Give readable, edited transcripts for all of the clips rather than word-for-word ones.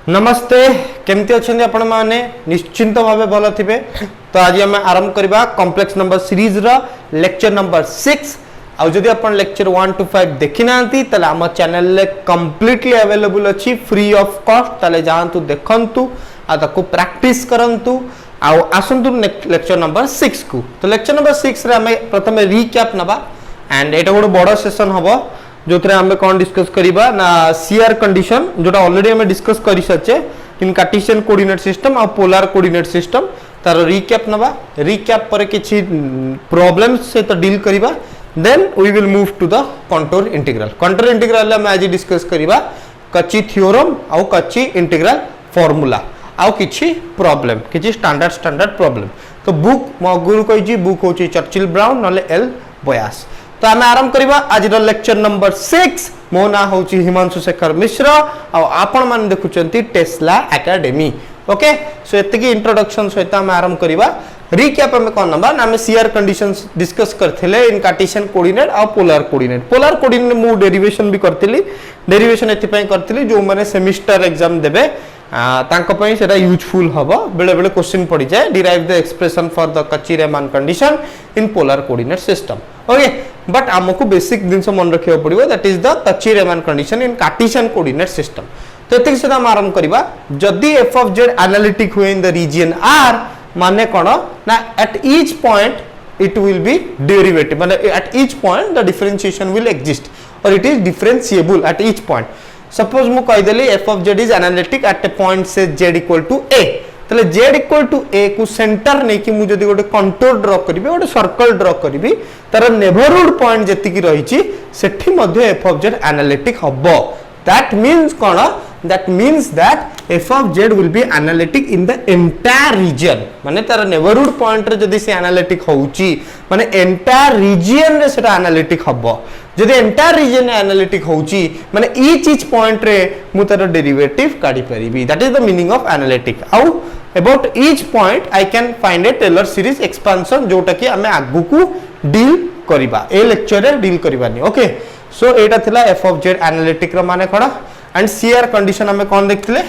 नमस्ते केमती अच्छे आपण मैंने निश्चिंत भाव भल थे। तो आज आम आरंभ करवा कॉम्प्लेक्स नंबर सीरीज रो लेक्चर नंबर 6। आउ जदि आपण लेक्चर 1 to 5 देखि नांती तले आम चैनल ले कंप्लीटली अवेलेबल अछि फ्री ऑफ कॉस्ट। तले जानतु देखंतु आ ताको प्रैक्टिस करंतु आउ आसंतु लेक्चर नंबर 6 को। तो लेक्चर नंबर 6 रे आम प्रथम रिकैप नबा एंड एटा गोटे बड़ सेशन हबो जो आम कौन डिस्कस करिबा ना सीआर कंडीशन जोटा ऑलरेडी आम डिस्कस करि सचे इन कार्टेशियन कोऑर्डिनेट सिस्टम और पोलर कोऑर्डिनेट सिस्टम तार रिकैप नबा। रिकैप पर किछि प्रॉब्लम्स से तो डील करिबा then we will move to the contour integral. Contour integral हम आज डिस्कस करिबा कच्ची थ्योरम और कच्ची इंटीग्रल फार्मूला आउ किछि प्रॉब्लम किछि स्टैंडर्ड प्रॉब्लम। तो बुक मो गुरु कहि बुक होची चर्चिल ब्राउन नले एल बयास। तो आम आरंभ करवा आज लेक्चर नंबर 6। मो ना हूँ हिमांशु शेखर मिश्र आपण मान देखुंत टेस्ला एकेडमी। ओके सो एतिकी इंट्रोडक्शन सहित आम आरंभ करवा। रिकैप में कौन नंबर आम सीआर कंडीशंस डिस्कस करथिले इन कार्टेशियन कोऑर्डिनेट और पोलर कोऑर्डिनेट। पोलर कोऑर्डिनेट मु डेरिवेशन भी करथिली। डेरिवेशन एथि करथिली जो माने सेमिस्टर एग्जाम देबे तांको पई सेटा यूजफुल हबो। बेले बेले क्वेश्चन पड़ी जाए derive the expression for the Cauchy Riemann condition in polar coordinate system. Okay but हमको बेसिक दिन मन रखियो पड़िबो that is the Cauchy Riemann condition in Cartesian coordinate system. तो एतिक से हम आरंभ करबा जदी f of z एनालिटिक हुए इन द रीजन r माने कोन ना at each point it will be derivative माने at each point the differentiation will exist और it is differentiable at each point. Suppose मु कहि देली f of z is analytic at a point say z equal to a तले z equal to a को centre नै कि मु जदी गोटे कंटूर ड्रा करबी गोटे सर्कल ड्रा करबी तार नेबरहुड पॉइंट जति की रहिछि सेठी मध्ये f of z एनालिटिक हबो। That means cone that means that f of z will be analytic in the entire region माने तार नेबरहुड पॉइंट रे जदी से एनालिटिक होउची माने एंटायर रीजन रे सेटा एनालिटिक हबो। जदी एंटायर रीजन एनालिटिक होउची माने ईच पॉइंट रे मु तार डेरिवेटिव काढी परिबी। That is the meaning of analytic. आउ about each point I can find a Taylor series expansion जोटा कि हमें आगु को डील करिबा ए लेक्चर रे डील करिबानी। ओके सो एटा थिला f of z एनालिटिक रो माने कोन एंड CR कंडीशन हमें कौन देखथिले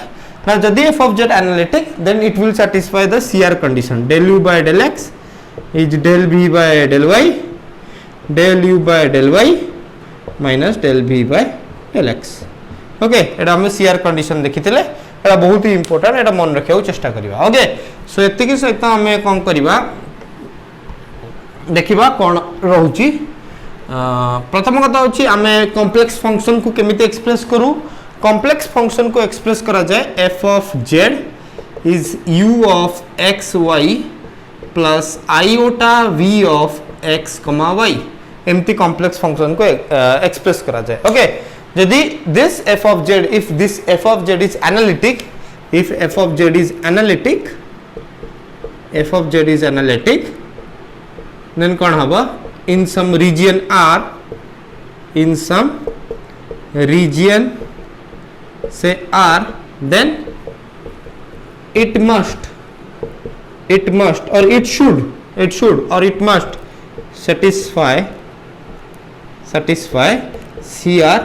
ना जदी f of z analytic then it will satisfy the CR condition del u by del x is del v by del y del u by del y minus del v by del x। Okay एटा हम CR condition देखिथिले एटा बहुत ही important एटा मन रखियो चेष्टा करिवा। Okay so एतिकी सहित हमें कोन करिवा देखिबा कोन रहउची। प्रथम कथा होची आमे कॉम्प्लेक्स फंक्शन को केमिति एक्सप्रेस करू। कॉम्प्लेक्स फंक्शन को एक्सप्रेस करा जाए f of z is u of x y plus iota v of x y एमती कॉम्प्लेक्स फंक्शन को एक्सप्रेस करा जाए। ओके यदि this f of z if this f of z is analytic if f of z is analytic f of z is analytic then कौन हबा in some region r in some region say r then it must or it should or it must satisfy CR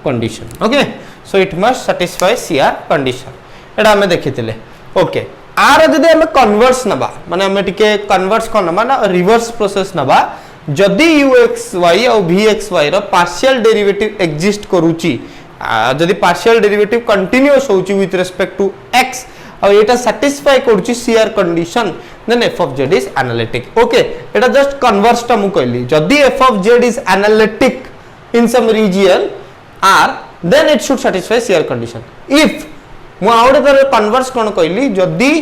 condition। okay so it must satisfy CR condition एटा हमें देखिथिले। Okay are जदि हमें converse नबा माने हमें टिके converse कोन नबा ना reverse process नबा जदि uxy और vxy रो पार्शियल डेरिवेटिव एग्जिस्ट करूची जदि पार्शियल डेरिवेटिव कंटीन्यूअस होची विथ रिस्पेक्ट टू x और एटा सैटिस्फाई करूची CR condition then f of z is analytic. Okay एटा जस्ट कन्वर्स टा मु कहली जदि f of z is analytic in some region r then it should satisfy CR condition. If मु आउट तर कन्वर्स कोन कहली जदि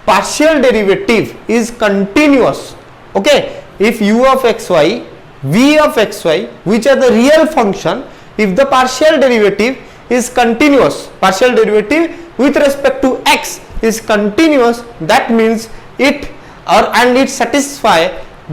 partial derivative is continuous okay if u of xy v of xy which are the real function if the partial derivative is continuous partial derivative with respect to x is continuous that means it or and it satisfy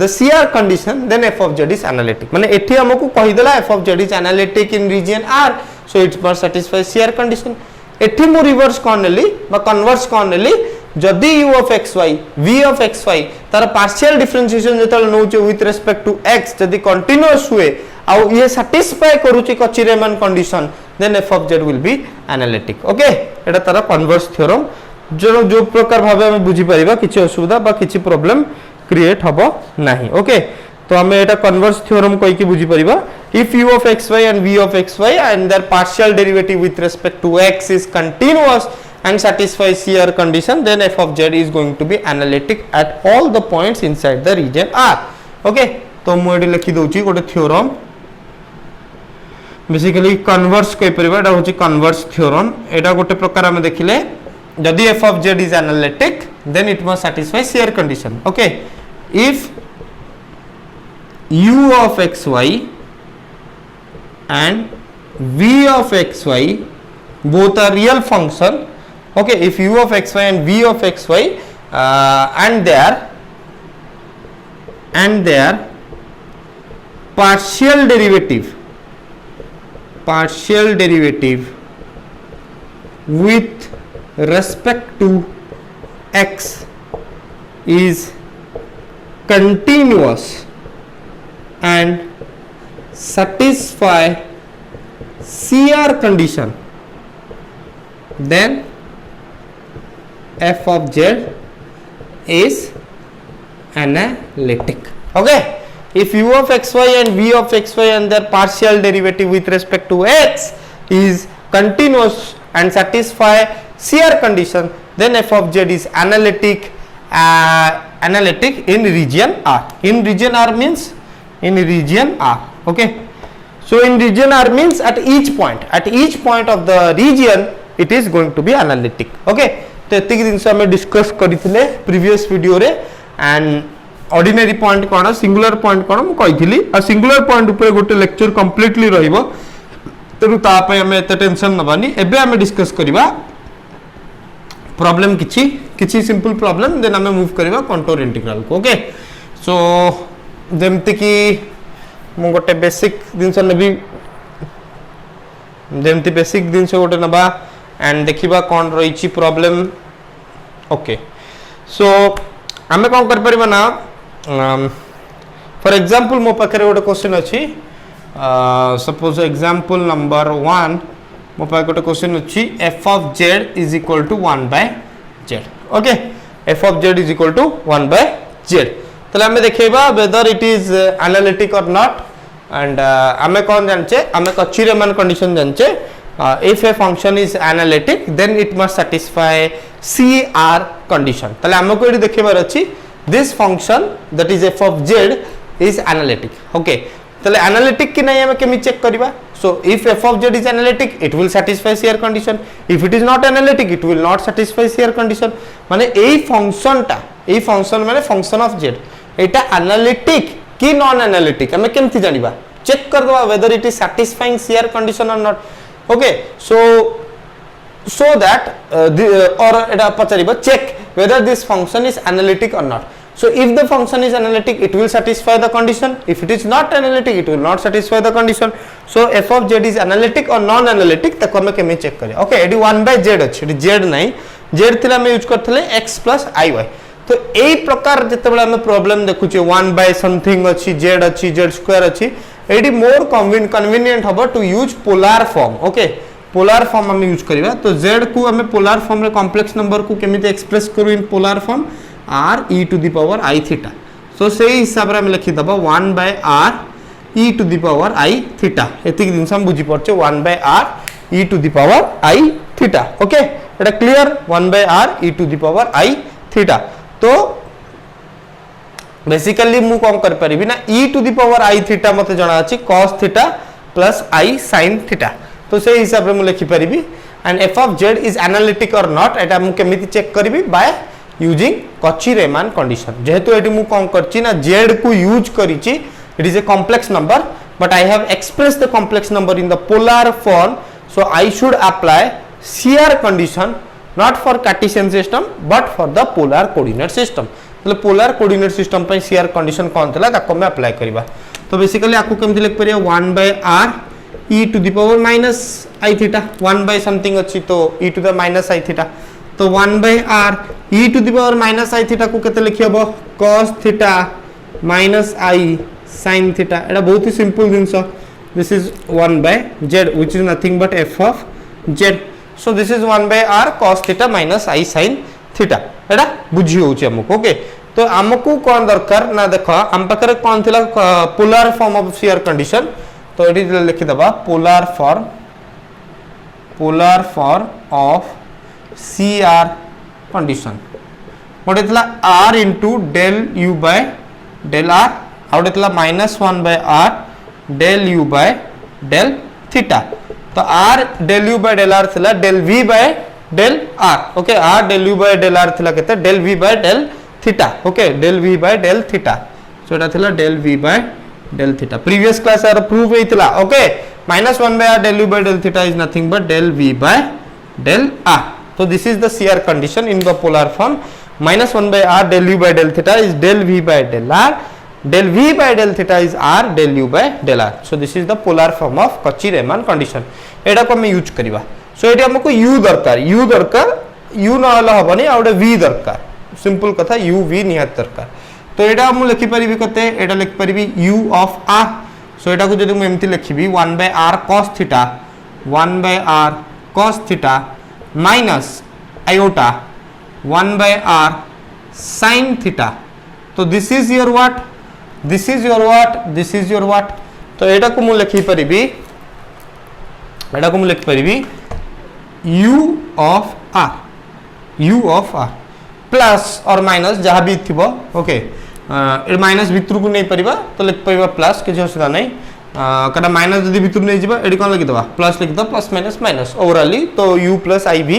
the CR condition then f of z is analytic माने एठी हमकु कहि देला f of z is analytic in region r so it must satisfy CR condition। एठी मु reverse कोन नेली बा converse कोन नेली जदि u of xy v of xy तार partial differentiation जेतल नोचे विथ रिस्पेक्ट टू x जदि कंटीन्यूअस हुए आउ ये सैटिस्फाई करूची Cauchy Riemann condition then F of Z will be analytic okay एटा तारा कन्वर्स थ्योरम जो प्रकार भाबे हम बुझी परिबा किछि असुविधा बा किछि प्रॉब्लम क्रिएट हबो नाही ओके तो हमें एटा कन्वर्स थ्योरम कहि कि बुझी परिबा if u of xy and v of xy and their partial derivative with respect to x is continuous and satisfies CR condition then f of z is going to be analytic at all the points inside the region R okay तो मु AD लिखि दोची गोटे theorem basically converse कहि परिबा एटा होची converse theorem एटा गोटे प्रकार हम देखिले यदि f of z is analytic then it must satisfy CR condition okay if u of xy and v of xy both are real function okay if u of xy and v of xy and their partial derivative with respect to x is continuous and satisfy CR condition then f of z is analytic okay if u of xy and v of xy and their partial derivative with respect to x is continuous and satisfy CR condition then f of z is analytic in region R in region R means in region R okay so in region R means at each point of the region it is going to be analytic okay तो एतिक जिनस हम discuss करथिले previous video रे and ordinary point कोन singular point कोन मु कहिथिली आ singular point ऊपर गोटे लेक्चर कंप्लीटली रहइबो तेनु ता पय हम एते टेंशन नबानी एबे हम डिस्कस करिबा प्रॉब्लम किछि सिंपल प्रॉब्लम देन हम मूव करिबा कंटूर इंटीग्रल को ओके सो जेमति कि मु गोटे बेसिक जिनस नेबी जेमति बेसिक जिनस गोटे नबा एंड देखिबा कोन रहिछि प्रॉब्लम ओके सो हमें कोन कर परिबा ना फॉर एग्जांपल मो पाखरे गोटे क्वेश्चन अछि सपोज एग्जांपल नंबर 1 मो पाखरे गोटे क्वेश्चन अछि f of z is equal to 1 by z okay f of z is equal to 1 by z तले हमें देखैबा whether it is analytic or not and हमें कोन जानचे हमें कच्ची रीमान कंडीशन जानचे if a function is analytic then it must satisfy CR condition तले हमको एडी देखैबार अछि this function that is f of z is analytic okay तले analytic कि नै हमें केमि चेक करबा so if f of z is analytic it will satisfy CR condition if it is not analytic it will not satisfy CR condition माने एई function माने function of z Etah analytic कि non analytic हमें केमति जानिबा check कर दवा whether it is satisfying CR condition or not okay so that or eta pachariba check whether this function is analytic or not so if the function is analytic it will satisfy the condition if it is not analytic it will not satisfy the condition so f of z is analytic or non analytic ताको हमें केमे check करिया okay AD 1 by z अछि AD z नै z थिला हम use करथले x plus iy तो एई प्रकार जते बेला हम प्रॉब्लम देखु छी 1 by समथिंग अछि z स्क्वायर अछि एडी मोर कन्वीनियंट हबो to use polar form okay polar form हम यूज करिवा तो z को हम पोलर फॉर्म रे कॉम्प्लेक्स नंबर को केमिति एक्सप्रेस करू in polar form r e to the power i theta so सेही हिसाब रे हम लिखि दबा 1 by r e to the power i theta एतिक दिन हम बुझी परछे 1 by r e to the power i theta okay एटा clear 1 by r e to the power i theta तो बेसिकली मु कोन कर परिबी ना e to the power i theta मते जणा अछि cos theta plus i sin theta तो से हिसाब रे मु लिखि परिबी and f of z is analytic or not एटा मु केमिति चेक करबी by using Cauchy Riemann condition जेहेतु एटी मु कोन करछि ना z को यूज करिछि it is a complex number but I have expressed the complex number in the polar form so I should apply CR condition not for Cartesian system but for the polar coordinate system मतलब polar coordinate system पे CR condition कोन थला ताको में apply करबा तो basically आकु केमति लिख परिया 1 by r e to the power minus i theta 1 by something अछि तो e to the minus i theta तो 1 by r e to the power minus i theta को केते लिखियबो cos theta minus i sin theta एटा बहुत ही simple since this is 1 by z which is nothing but f of z so this is 1 by r cos theta minus I sin theta एटा बुझी होउची हमको okay तो हमको कोन दरकार ना देखो हम पाखरे कोन थिला polar form of shear condition तो एटी लिखि दबा polar form of CR condition गोटे थिला r into del u by del r आउटे थिला -1 by r del u by del theta तो r del u by del r थिला del v by del r okay r del u by del r थिला केते del v by del theta okay del v by del theta so एटा थिला del v by del theta previous class आर proof हेतिला okay -1 by r del u by del theta is nothing but del v by del r so this is the CR condition in the polar form -1 by r del u by del theta is del v by del r del v by del theta is r del u by del r so this is the polar form of Cauchy-Riemann condition एटा को हम use करबा सो eighty हमको u दरकार u न हला हबनी आउडे v दरकार simple कथा u v निहात दरकार तो एटा हम लिखि परिबी कते एटा लिखि परिबी u of r सो एटा को जदि हम एमति लिखिबी 1 by r cos theta 1 by r cos theta minus iota 1 by r sin theta तो this is your what this is your what तो एटा को मु लिखि परिबी u of r प्लस और माइनस जहाँ भी थिबो ओके माइनस भितर को नहीं परिबा तो लिख परिबा प्लस किछ असुविधा नहीं कदा माइनस जदी भितर नहीं जिबा एडी कोन लिखि दबा प्लस लिखि दबा प्लस माइनस ओवरऑली तो u प्लस iv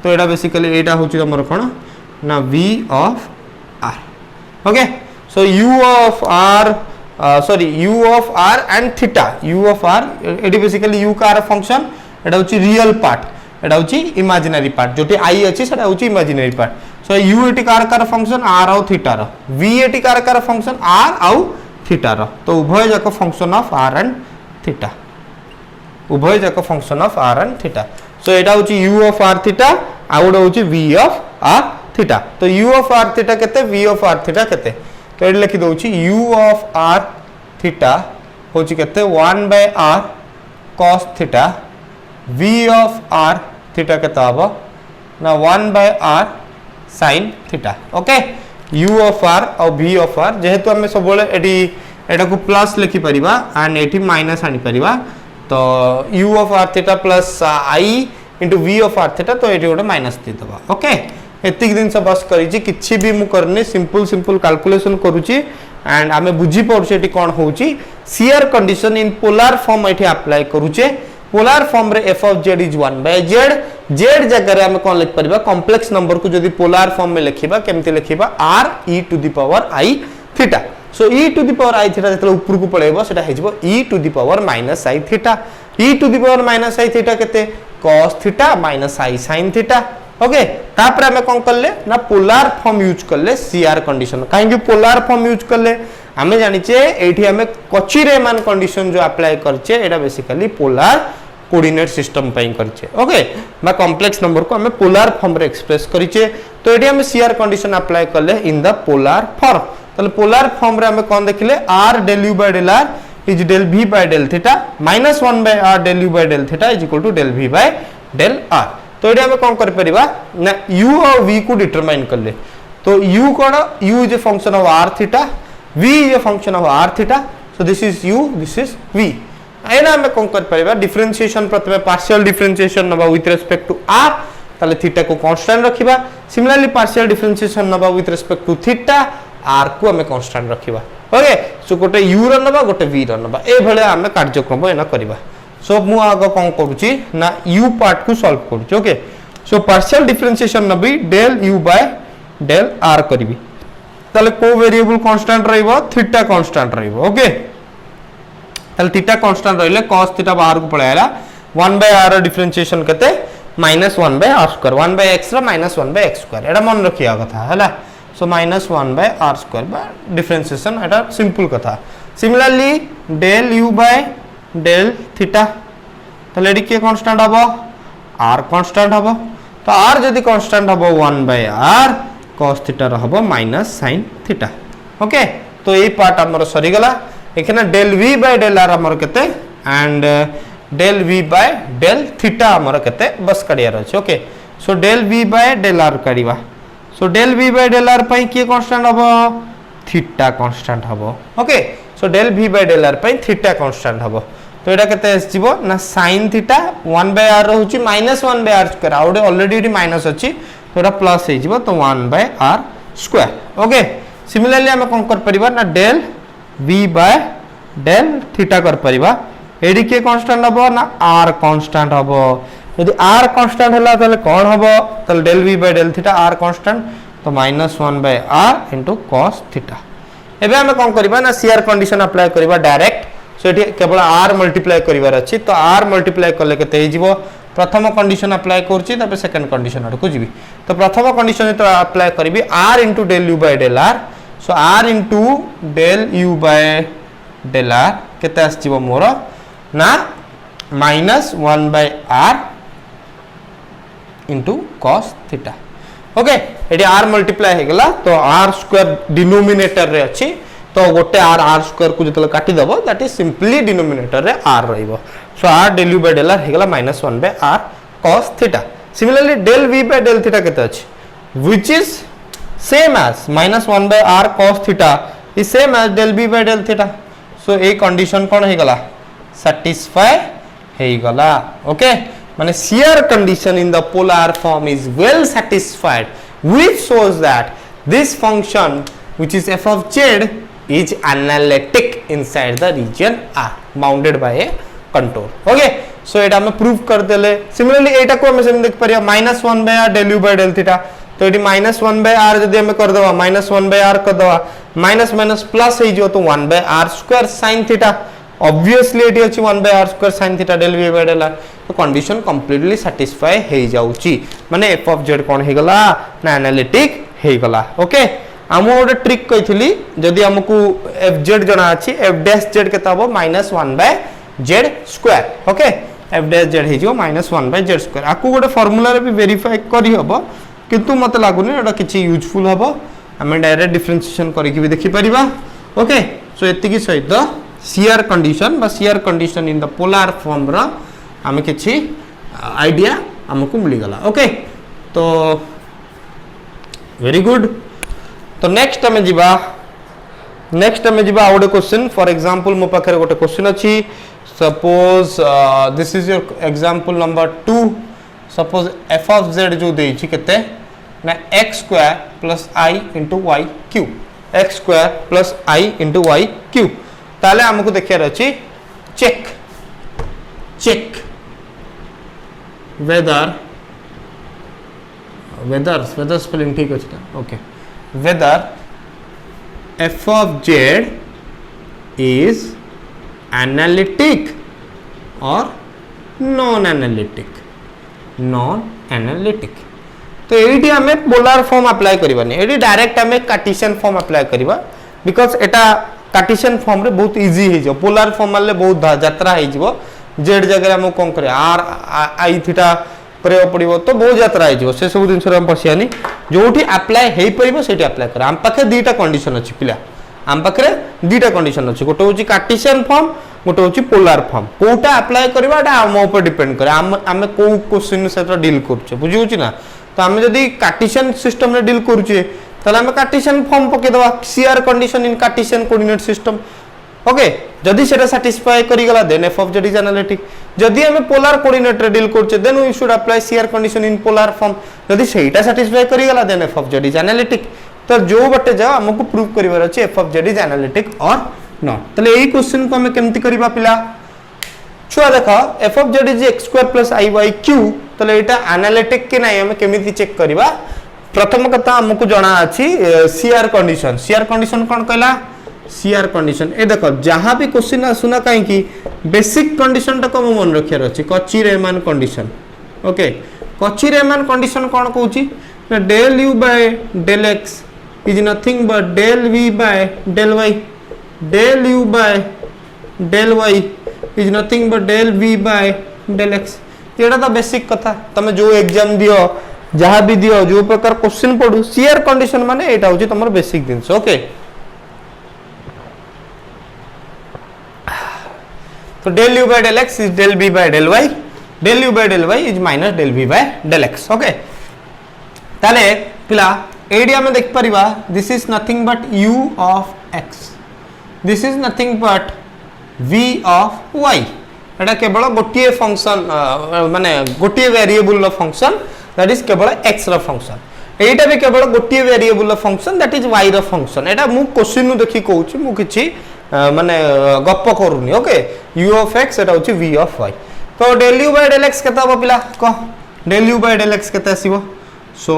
तो एटा बेसिकली एटा होची हमर कोन ना v of r okay so u of r and theta u of r एडी बेसिकली u कार फंक्शन एटा होची रियल पार्ट एटा होची इमेजिनरी पार्ट जोटी i अछि सेटा होची imaginary part so u eighty car function r आउ theta rho v eighty car function r आउ थीटा रो तो उभय जाक function of r and theta उभय जाक function of r and theta so एटा होची u of r थीटा आउड होची v of r theta तो u of r थीटा केते v of r थीटा केते तो एटी लिखि दोची u of r थीटा होची केते 1 by r cos theta v of r थीटा केता हबो ना 1 by r sin theta okay u of r और v of r जेहेतु हमें सब बोले एटी एटा को प्लस लिखि परिबा एंड एटी माइनस आनी परिबा तो u of r theta plus i into v of r theta तो एटी गोटे माइनस दे दबा ओके एतिक दिन से बस करिछि किछि भी मु करनी सिंपल कैलकुलेशन करूछि एंड आमे बुझी पड़छे एटी कोन होउछि CR condition in polar form एटी अप्लाई करूछे पोलर फॉर्म रे f of z is 1 by z जगह रे हम कोन लिख परिबा कॉम्प्लेक्स नंबर को जदी पोलर फॉर्म में लिखिबा केमति लिखिबा r e to the power I theta so e to the power I theta जतले ऊपर को पळेबो सेटा हेजबो e to the power minus I theta e to the power minus I theta केते cos theta minus I sin theta okay तापर हमें कोन करले ना पोलर फॉर्म यूज करले CR कंडीशन काहे कि पोलर फॉर्म यूज करले हमें जानिचे एठी हमें Cauchy-Riemann कंडीशन जो अप्लाई करछे एटा बेसिकली पोलर कोऑर्डिनेट सिस्टम पई करछे ओके बा कॉम्प्लेक्स नंबर को हमें पोलर फॉर्म रे एक्सप्रेस करिचे तो एठी हमें CR कंडीशन अप्लाई करले इन द पोलर फॉर्म तले पोलर फॉर्म रे हमें कोन देखिले r del u by del r is del v by del theta minus 1 by r del u by del theta is equal to del v by del r तो एठी हमें कोन कर परिबा ना u और v को डिटरमाइन करले तो u कोन u is a function of r theta v is a function of r theta so this is u this is v एना हमें कोन कर परिबा डिफरेंशिएशन प्रथमे पार्शियल डिफरेंशिएशन नबा विथ रिस्पेक्ट टू r ताले थीटा को कांस्टेंट रखिबा सिमिलरली पार्शियल डिफरेंशिएशन नबा with respect to theta r को हमें कांस्टेंट रखिबा ओके सो गोटे u र नबा गोटे v र नबा ए भले हमें कार्यक्रम एना करबा सो मु आगो कोन करूची ना u पार्ट को सॉल्व करूची ओके सो पार्शियल डिफरेंशिएशन नबी del u by del r करबी ताले को वेरिएबल कांस्टेंट रहइबो थीटा कांस्टेंट रहइबो ओके ताले थीटा कांस्टेंट रहले cos थीटा बाहर को पळायला 1 by r डिफरेंशिएशन केते -1 by r square 1 by x रा -1 by x स्क्वायर एटा मन रखिया कथा हला सो -1 by r स्क्वायर बा डिफरेंशिएशन एटा सिंपल कथा similarly del u by del theta ताले एडी के कांस्टेंट हबो r कांस्टेंट हबो तो r जदी कांस्टेंट हबो 1 by r cos थीटा रहबो माइनस sin थीटा ओके तो ए पार्ट हमर सरी गला एखना del v by del r हमर केते and del v by del theta हमर केते बस काढियार अछि okay so del v by del r काढिबा so del v by del r पई के कांस्टेंट हबो थीटा कांस्टेंट हबो okay so del v by del r पई थीटा कांस्टेंट हबो तो एटा केते आसीबो ना sin थीटा 1 बाय r रहउची माइनस 1 बाय r स्क्वायर आउडे ऑलरेडी इटी माइनस अछि तो एटा प्लस हे जिवो तो 1 by r square okay similarly हम कोन कर परिबा ना del v by del theta कर परिबा एडी के कांस्टेंट हबो ना r कांस्टेंट हबो यदि r कांस्टेंट हला तले कोन हबो तले del v by del theta r constant तो minus 1 by r into cos theta एबे हम कोन करबा ना सीआर कंडीशन अप्लाई करबा डायरेक्ट सो एठी केवल r मल्टीप्लाई करिवार अछि तो r मल्टीप्लाई करले केते हे जिवो प्रथम कंडीशन अप्लाई करछि तबे सेकंड कंडीशन आड को जिवि तो प्रथम कंडीशन तो अप्लाई करबी r into del u by del r so r into del u by del r केते आस जिवो मोर ना minus 1 by r into cos theta okay एडी r मल्टीप्लाई हे गेला तो r स्क्वायर डिनोमिनेटर रे अछि तो गोटे r स्क्वायर को जतले काटी दबो दैट इज सिंपली डिनोमिनेटर रे r रहइबो so r del u by del r हे गेला -1 by r cos theta similarly del v by del theta केते अछि which is same as -1 by r cos theta is same as del v by del theta so ए condition कोन हे गेला satisfy हे गेला okay माने shear condition in the polar form is well satisfied which shows that this function which is f of z is analytic inside the region R bounded by a contour okay so एटा हम prove कर देले similarly एटा को हम same देख परिया -1 by r del u by del theta तो eighty -1 by r जदी हम कर दवा -1 by r कर दवा माइनस माइनस प्लस हे जो तो 1 by r square sin theta obviously eighty अछि 1 by r square sin theta del v by del r तो कंडीशन कंप्लीटली सैटिस्फाई हे जाउची माने f of z कोन हे गला ना एनालिटिक हे गला ओके हम ओडे ट्रिक कहिथली जदी हमकू fz जणा अछि f डैश z केता हो -1 by z square okay f dash z हे जो -1 by z स्क्वायर आकू गोटे फार्मूला रे भी वेरीफाई करी हबो किंतु मते लागुनी एटा किछि यूजफुल हबो हमें डायरेक्ट डिफरेंशिएशन करी कि भी देखि परिबा ओके सो एति की सहित shear condition in the polar form रा हमें किछि आईडिया हमकू मिली गला ओके तो वेरी गुड तो नेक्स्ट हमें जीवा आउट क्वेश्चन फॉर एग्जांपल मो पाखरे गोटे क्वेश्चन अछि suppose this is your example number 2 suppose f of z जो देइ छि केते ना x square plus i into y cube x square plus i into y cube ताले हमकू देखियार अछि चेक whether spelling ठीक अछि okay whether f of z is analytic or non analytic तो एटी हमें पोलर फॉर्म अप्लाई करबानी एटी डायरेक्ट हमें कार्टेशियन फॉर्म अप्लाई करबा बिकॉज़ एटा कार्टेशियन फॉर्म रे बहुत इजी हे जो पोलर फॉर्म माले बहुत यात्रा हे जिवो z जगह हम कोन करे r i थीटा करे पड़िबो तो बहुत यात्रा हे जिवो से सब दिन हम पसियानी जोठी अप्लाई हे परिबो सेठी अप्लाई कर हम पाखे दीटा कंडीशन अछि पिला हम पाखे दीटा कंडीशन अछि गोटे होची कार्टेशियन फॉर्म गोटे होची पोलर फॉर्म कोटा अप्लाई करबाटा हम ऊपर डिपेंड करे हम को क्वेश्चन से डील करछे बुझी होची ना तो हम जदी कार्टेशियन सिस्टम रे डील करछे तले हम कार्टेशियन फॉर्म पके दवा shear condition in cartesian coordinate system okay जदी सेटा सैटिस्फाई करी गला then f of z is analytic जदी हम पोलर कोऑर्डिनेट रे डील करछे then we should apply shear condition in polar form जदी सेटा सैटिस्फाई करी गला then f of z is analytic तो जो बटे जा हमको प्रूव करिवार अछि f of z is analytic or not तले एही क्वेश्चन को हम केमति करिबा पिला छुआ देखा f of z is x square plus iy cube तले एटा एनालिटिक के नै हम केमिति चेक करिबा प्रथम कथा हमको जणा अछि shear condition कोन कहला shear condition ए देखो जहां भी क्वेश्चन आसुना काहे कि बेसिक कंडीशन तक हम मन रखियार अछि कची रेमान कंडीशन ओके कची रेमान कंडीशन कोन कहूची del u by del x is nothing but del v by del y del u by del y is nothing but del v by del x एटा तो basic कथा तमे जो exam दियो जहां भी दियो जो प्रकार क्वेश्चन पढू shear condition माने एटा होची तमर बेसिक दिन ओके तो del u by del x is del v by del y, del u by del y is minus del v by del x. Okay ताले पिला एडी हमें देख परिबा this is nothing but u of x, this is nothing but v of y. एटा केवल गोटिए function माने गोटिए variable रो function that is केवल x रो फंक्शन, एटा भी केवल गोटिए वेरिएबल रो फंक्शन दैट इज y रो फंक्शन. एटा मु क्वेश्चन नु देखि कहूची मु किछि माने गप्प करूनी. ओके u of x एटा होची v of y. तो del u by del x केता हो पिला कह del u by del x केता आसीबो. So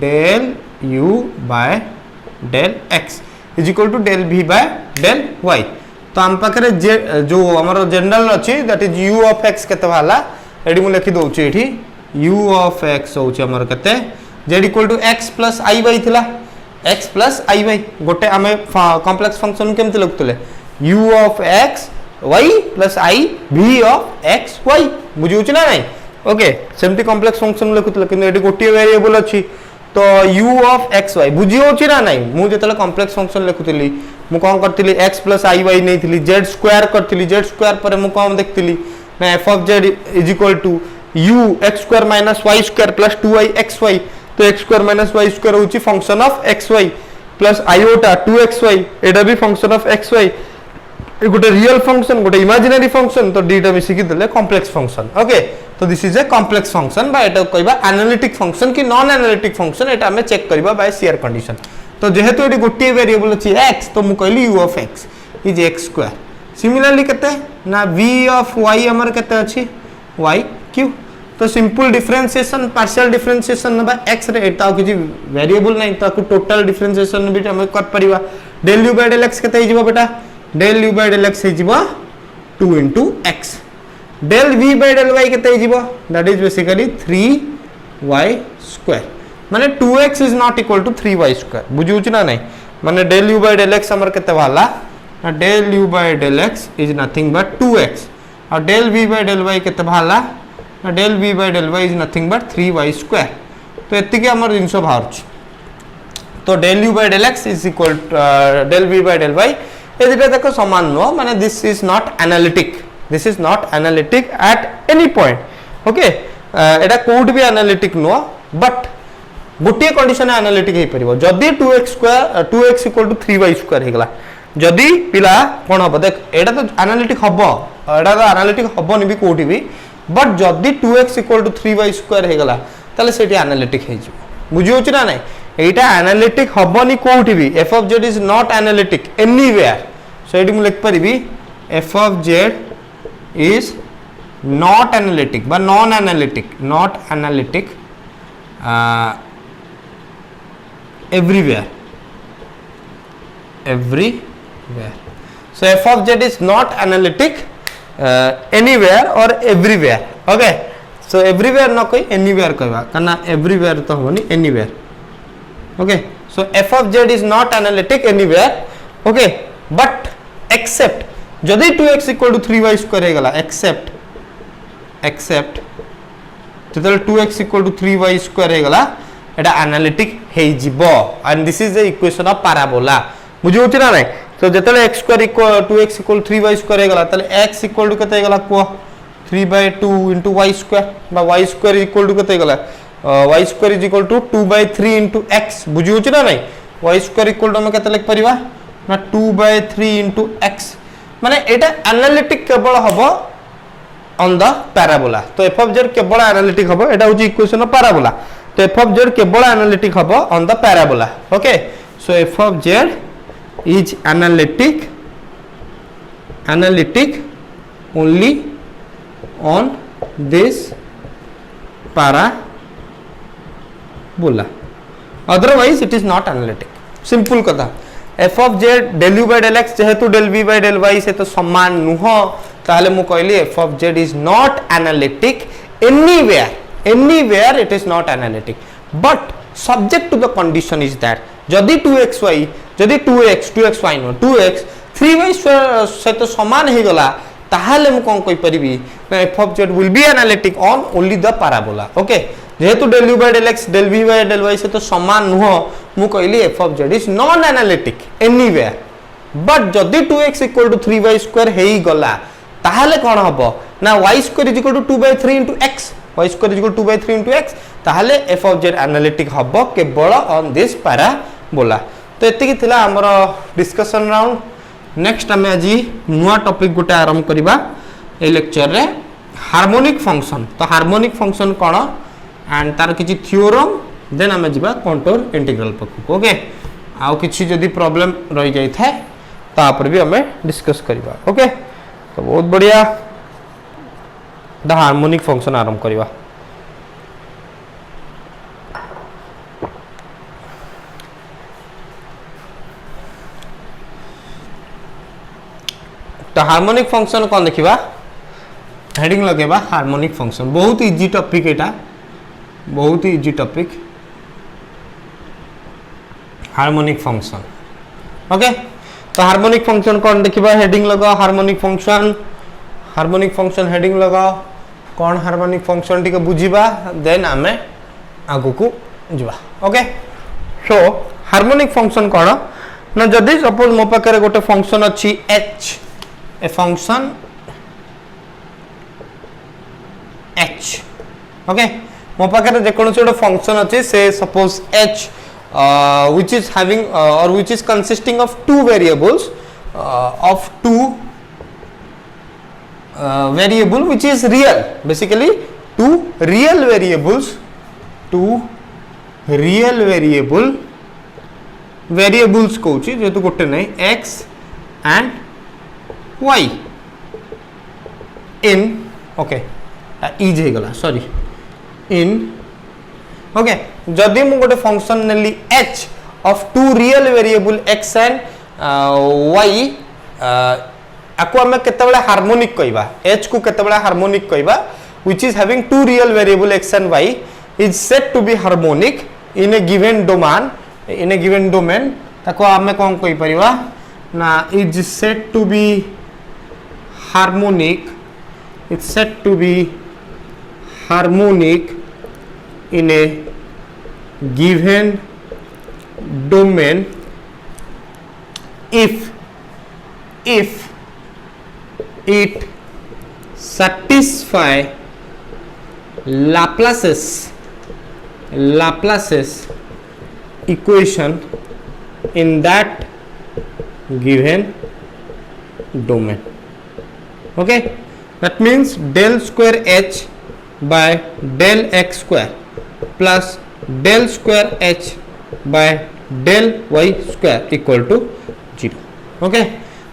del u by del x is equal to del v by del y. तो हम पाखरे जो हमर जनरल अछि that is u of x केते वाला एडी मु लिखि दउची एठी u of x होची हमर केते z equal to x plus iy थिला x plus iy गोटे हमें कॉम्प्लेक्स फंक्शन केमते लिखतले u of x y plus i v of x y बुझिउछ ना नहीं. ओके सेमती कॉम्प्लेक्स फंक्शन लिखतले किंतु एडी गोटे वेरिएबल अछि तो u of x y बुझिउछ ना नहीं. मु जेतले कॉम्प्लेक्स फंक्शन लिखुतली मु कोन करथिली x plus iy नेथिली z स्क्वायर करथिली z स्क्वायर पर मु कोन देखथिली ना f of z is equal to u x square minus y square plus 2i xy. तो x square minus y square होची function of xy plus iota 2xy एटा भी function of xy. ए गोटे real function गोटे imaginary function तो डीटा मिसी कि देले complex function. Okay तो this is a complex function बा एटा कहबा एनालिटिक फंक्शन कि नॉन एनालिटिक फंक्शन एटा हमें चेक करबा बाय शेयर कंडीशन. तो जेहेतु एटी गोटे वेरिएबल अछि x तो मु कहली u of x is x square. Similarly केते ना v of y हमर केते अछि y क्यू. तो सिंपल डिफरेंशिएशन पार्शियल डिफरेंशिएशन नबा x रे एटा कि वेरिएबल नै ताकू टोटल डिफरेंशिएशन भी हम कर परिबा. del u by del x केते हिजबो बेटा del u by del x हिजबो 2 into x. del v by del y केते हिजबो that is basically 3y square. माने 2x is not equal to 3y square बुझुछ ना नहीं. माने del u by del x हमर केते वाला del u by del x is nothing but 2x और del v by del y केते वाला del v by del y is nothing but 3y square. तो एति के हमर जिंसो बाहरछ. तो del u by del x is equal to del v by del y ए दिटा देखो समान नो माने this is not analytic, this is not analytic at any point. Okay एटा कोड भी एनालिटिक नो बट गोटे कंडीशन एनालिटिक हे परिबो जदी 2x square 2x equal to 3y square हे गला. जदी पिला कोन हबो देख एटा तो एनालिटिक हबो एटा तो एनालिटिक हबो नि भी कोठी भी बट जदी 2x equal to 3y square हे गला ताले सेठी एनालिटिक हे जिवो बुझियोछ ना नहीं. एटा एनालिटिक हबो नि कोठी भी f of z is not analytic anywhere. so eighty मु लिख परिबी f of z is not analytic but non analytic not analytic everywhere so f of z is not analytic anywhere or everywhere. okay so everywhere न कोई anywhere कहबा कना everywhere तो होनी anywhere. okay so f of z is not analytic anywhere. okay but except जदि 2x equal to 3y square हे गला except जदि 2x equal to 3y square हे गला एटा एनालिटिक हे जिवो and this is the equation of parabola बुझि होछि ना नै. तो जतले x square equal 2x equal 3y square हे गला तले x इक्वल टू कते हे गला को 3/2 into y स्क्वायर बा y स्क्वायर इक्वल टू कते हे गला y square is equal to 2/3 into x बुझि होछि ना नै. y स्क्वायर इक्वल टू हम कते लिख परिबा ना 2/3 into x माने एटा एनालिटिक केवल हबो ऑन द पैराबोला. तो f of z केवल एनालिटिक हबो एटा होछि इक्वेशन ऑफ पैराबोला. तो f of z केवल एनालिटिक हबो on the parabola. Okay so f of z is analytic only on this parabola, otherwise it is not analytic. simple कथा. f of z del u by del x जेहेतु del v by del y से तो समान नुह ताले मु कहली f of z is not analytic anywhere it is not analytic but subject to the condition is that जदि 2xy जदि 2xy नो 2x 3y से तो समान हे गला ताहाले मु कोन कहि परिबी f of z will be analytic on only the parabola. Okay जेहेतु del u by del x del v by del y से तो समान नुह मु कहली f of z is non analytic anywhere but जदि 2x equal to 3y square हेई गला ताहले कौन हबो ना y square is equal to 2/3 into x y square is equal to 2/3 into x ताहले f ऑफ z एनालिटिक हबो केवल on this parabola. तो एतिकी थिला हमर डिस्कशन राउंड। नेक्स्ट हमें आज नुआ टॉपिक गोटे आरंभ करबा ए लेक्चर रे हार्मोनिक फंक्शन। तो हार्मोनिक फंक्शन कौन एंड तार किछि थ्योरम देन हमें जिबा कंटूर इंटीग्रल पक ओके। आउ किछि जदी प्रॉब्लम रही जाई थाए तापर भी हमें डिस्कस करबा ओके। तो बहुत बढ़िया द हार्मोनिक फंक्शन आरंभ करबा। तो हार्मोनिक फंक्शन कौन देखिबा हेडिंग लगेबा हार्मोनिक फंक्शन। बहुत इजी टॉपिक एटा बहुत ही easy topic harmonic function okay. तो हार्मोनिक फंक्शन कौन देखिबा हेडिंग लगाओ हार्मोनिक फंक्शन हेडिंग लगाओ कौन हार्मोनिक फंक्शन टिके बुझिबा देन हमें आगु को जिबा ओके। सो हार्मोनिक फंक्शन कौन ना जदी सपोज मो पाखरे गोटे फंक्शन अछि h a function h okay. मो पाखरे जे कोन से फंक्शन अछि से suppose h which is having or which is consisting of two variables variable which is real, basically two real variables कहूची जेतु गोटे नै x and y in okay easy हे गला sorry in okay. जदि मु गोटे फंक्शन नेली h of two real variable x and y आको हमें केतेबेले harmonic कहबा h को केतेबेले हार्मोनिक कहबा which is having two real variable x and y is said to be harmonic in a given domain ताको हमें कोन कहि परिबा ना is said to be harmonic in a given domain if it satisfy Laplace's equation in that given domain okay। that means del square h by del x square plus del square h by del y square equal to 0 okay.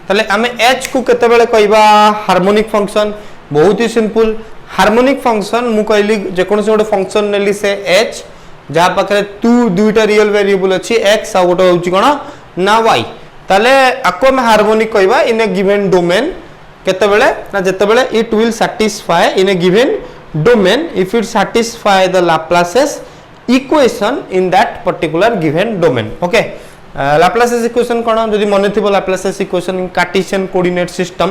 ताले हमें h को केते बेले कहबा harmonic function बहुत ही simple. Harmonic function मु कहली जे कोन से गोटे फंक्शन नेली से h जहा पाखरे दुईटा रियल वेरिएबल अछि x आ गोटे होची कोन ना y ताले आको में हार्मोनिक कहबा इन ए गिवन डोमेन केते बेले ना जेते बेले it will satisfy in a given domain if it satisfy the Laplace's equation in that particular given domain okay। Laplace's equation कोन जदि मने थिबो Laplace's equation in Cartesian coordinate system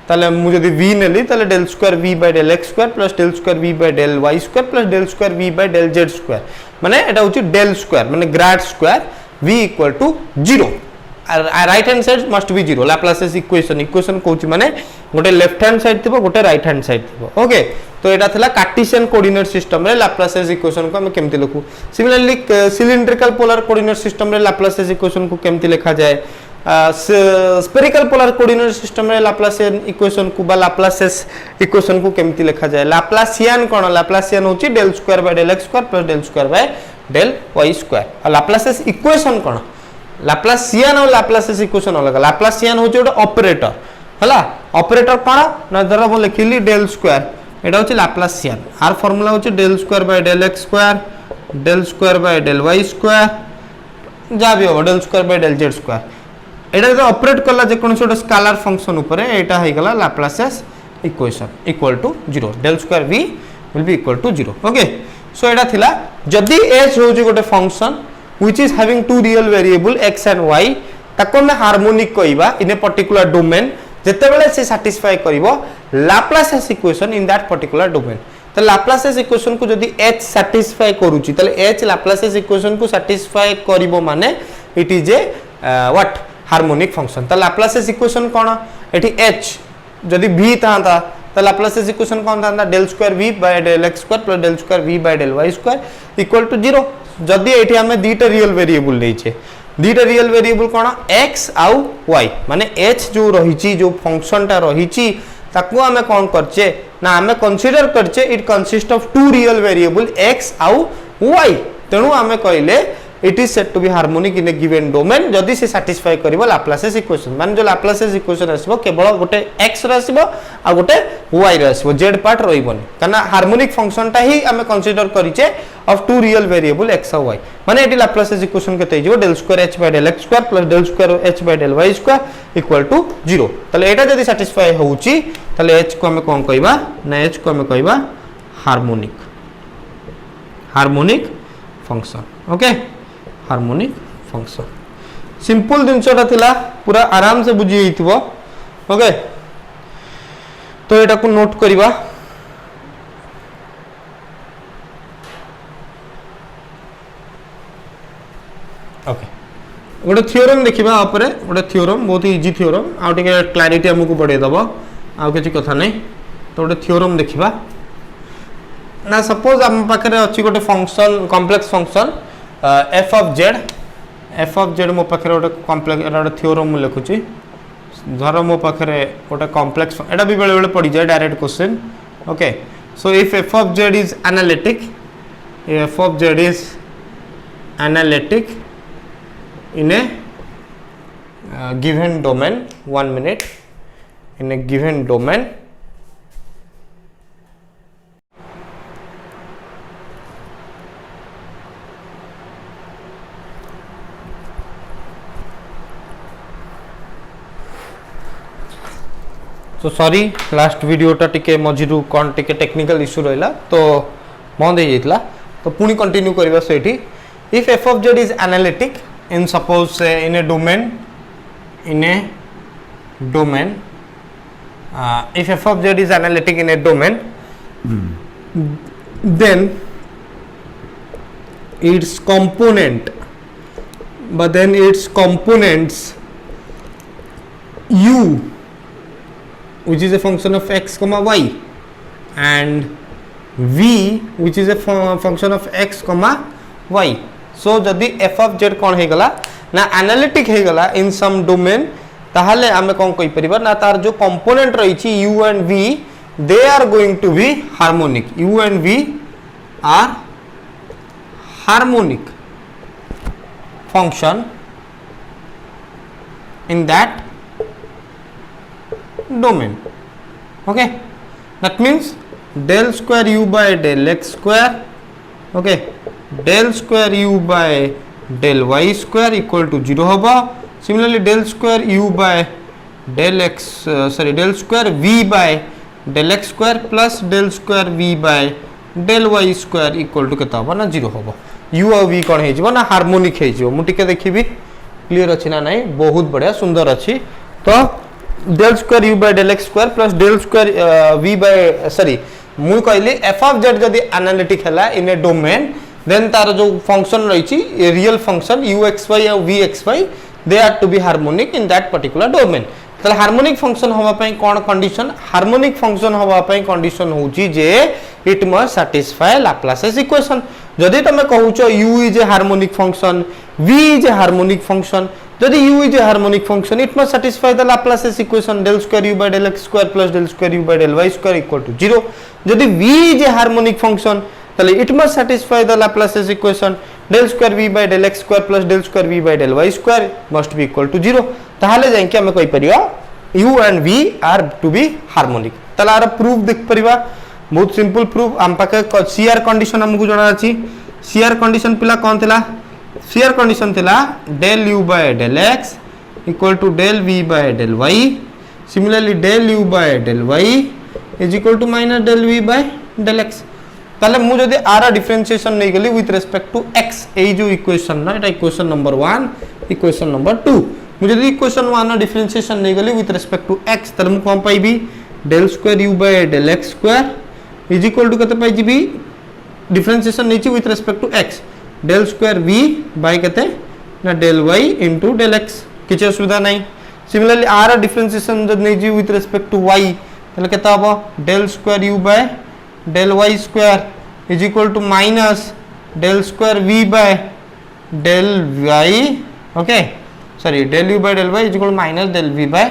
ताले मु जदि v नेली ताले del square v by del x square plus del square v by del y square plus del square v by del z square माने एटा होची del square माने grad square v equal to 0 right hand side must be 0 Laplace's equation कहूची माने गोटे left hand side थिबो गोटे right hand side थिबो okay. तो एटा थिला कार्टेशियन कोऑर्डिनेट सिस्टम रे Laplace's equation को हम केमति लिखु। Similarly cylindrical polar coordinate system रे Laplace's equation को केमति लिखा जाए। स्फेरिकल पोलर कोऑर्डिनेट सिस्टम रे Laplacian equation को बा Laplace's equation को केमति लिखा जाए। Laplacian कोन Laplacian होची del square by del x square plus del square by del y square और Laplace's equation कोन Laplacian और Laplace's equation अलग। Laplacian होची ओटा ऑपरेटर हला ऑपरेटर कोन ना धर हम लिखिली del square एटा होची Laplacian आर फार्मूला होची del square by del x square del square by del y square जा भी हो del square by del z square एटा जो ऑपरेट करला जे कोन सोटा स्केलर फंक्शन ऊपर एटा हे गला Laplace's equation equal to 0 del square v will be equal to 0 okay. So एटा थिला जदी h होची गोटे function which is having two real variable x and y ताको में हार्मोनिक कहबा इन ए पर्टिकुलर डोमेन जेते बेले से satisfy करिवो Laplace's equation in that particular domain। तो Laplace's equation को जदी h सैटिस्फाई करूची तले h Laplace's equation को सैटिस्फाई करिवो माने it is A what harmonic function. तो Laplace's equation कोन एठी h जदि v था तो लाप्लासियस इक्वेशन कौन था del square v by del x square plus del square v by del y square equal to 0 जदि एठी हमें दीटा रियल वेरिएबल लेछे दीटा रियल वेरिएबल कोन x आउ y माने h जो रहिची जो फंक्शन टा रहिची ताकू हमें कौन करचे ना हमें कंसीडर करचे it consist of two real variable x आउ y तेणु हमें कहले it is said to be harmonic in a given domain जदि से सैटिस्फाई करिवो लाप्लासियस इक्वेशन माने जो लाप्लासियस इक्वेशन आसीबो केवल गोटे x रे आसीबो आ गोटे y रे आसीबो z पार्ट रहिबोनी काना हार्मोनिक फंक्शन टा ही हमें कंसीडर करिचे of two real variable x और y माने एटी लाप्लासियस इक्वेशन केते हिजो del square h by del x square plus del square h by del y square equal to 0 तले एटा जदि सैटिस्फाई होउची तले h को हमें कोन कहबा ना h को हमें कहबा harmonic function okay harmonic function simple जिनसटा थिला पूरा आराम से बुझी हितबो ओके तो एटा को नोट करिबा ओके गोटे थ्योरम देखिबा ऊपर गोटे थ्योरम बहुत ही इजी थ्योरम आ टिके क्लैरिटी हमकु बढ़े दबो आ किछि कथा नै तो गोटे थ्योरम देखिबा ना सपोज हम पाखरे अछि गोटे function complex function f of z मो पाखरे गोटे कॉम्प्लेक्स गोटे थ्योरम मु लिखुची धर मो पाखरे गोटे कॉम्प्लेक्स एटा भी बेले बेले पड़ी जाय direct question okay so if f of z is analytic in a given domain 1 minute in a given domain तो सॉरी लास्ट वीडियो टा टिके मझिरु कोन टिके टेक्निकल इशू रहला तो बंद हो जाइतला तो पुनी कंटिन्यू करबा सेठी if f of z is analytic in suppose in a domain if f of z is analytic in a domain then its components u which is a function of x comma y and v which is a function of x comma y so जदि f of z कौन हे गला ना analytic हे गला इन सम domain ताहले हमें कौन कहि परिबा ना तार जो कंपोनेंट रही छी u and v they are going to be harmonic u and v are harmonic function in that domain okay that means del square u by del x square okay del square u by del y square equal to 0 hoba similarly del square u by del x del square v by del x square plus del square v by del y square equal to केता होबा ना 0 होबा u और v कोन हे जिवो ना harmonic हे जिवो मु टिके देखिबी clear अछि ना नाही बहुत बढ़िया सुंदर अछि तो del square u by del x square plus del square v by मु कहली f of z जदि एनालिटिक हला इन ए डोमेन देन तार जो फंक्शन रही छी रियल फंक्शन uxy और vxy they are to be harmonic in that particular domain तले हार्मोनिक फंक्शन होबा पई कोन कंडीशन हार्मोनिक फंक्शन होबा पई कंडीशन होउची जे इट मस्ट सैटिस्फाई लाप्लासियस इक्वेशन जदि तमे कहउचो u is a harmonic function v is a harmonic function जदि u is a harmonic function it must satisfy the Laplace's equation del square u by del x square plus del square u by del y square equal to 0 जदि v is a harmonic function तले it must satisfy the Laplace's equation del square v by del x square plus del square v by del y square must be equal to 0 ताहाले जाय कि हमें कहि परिया u and v are to be harmonic तला are proof देख परिबा बहुत simple proof हम पाके CR condition हमकु जणा अछि CR कंडीशन पिला कोन थिला CR कंडीशन थिला del u by del x equal to del v by del y similarly del u by del y is equal to minus del v by del x ताले मु जदि are differentiation नै गली with respect to x ए जो equation ना एटा equation number 1 equation number 2 मु जदि equation 1 differentiation नै गली विथ रेस्पेक्ट टू x ताले मु कोन पाइबी del square u by del x square is equal to कते पाइ जिबी डिफरेंशिएशन नै छि with respect to x del square v by कते ना del y into del x किछ असुविधा नै सिमिलरली आर डिफरेंशिएशन जब नहीं जी विथ रिस्पेक्ट टू y तले केता हबो del square u by del y square is equal to minus del square v by del y okay sorry del u by del y is equal to minus del v by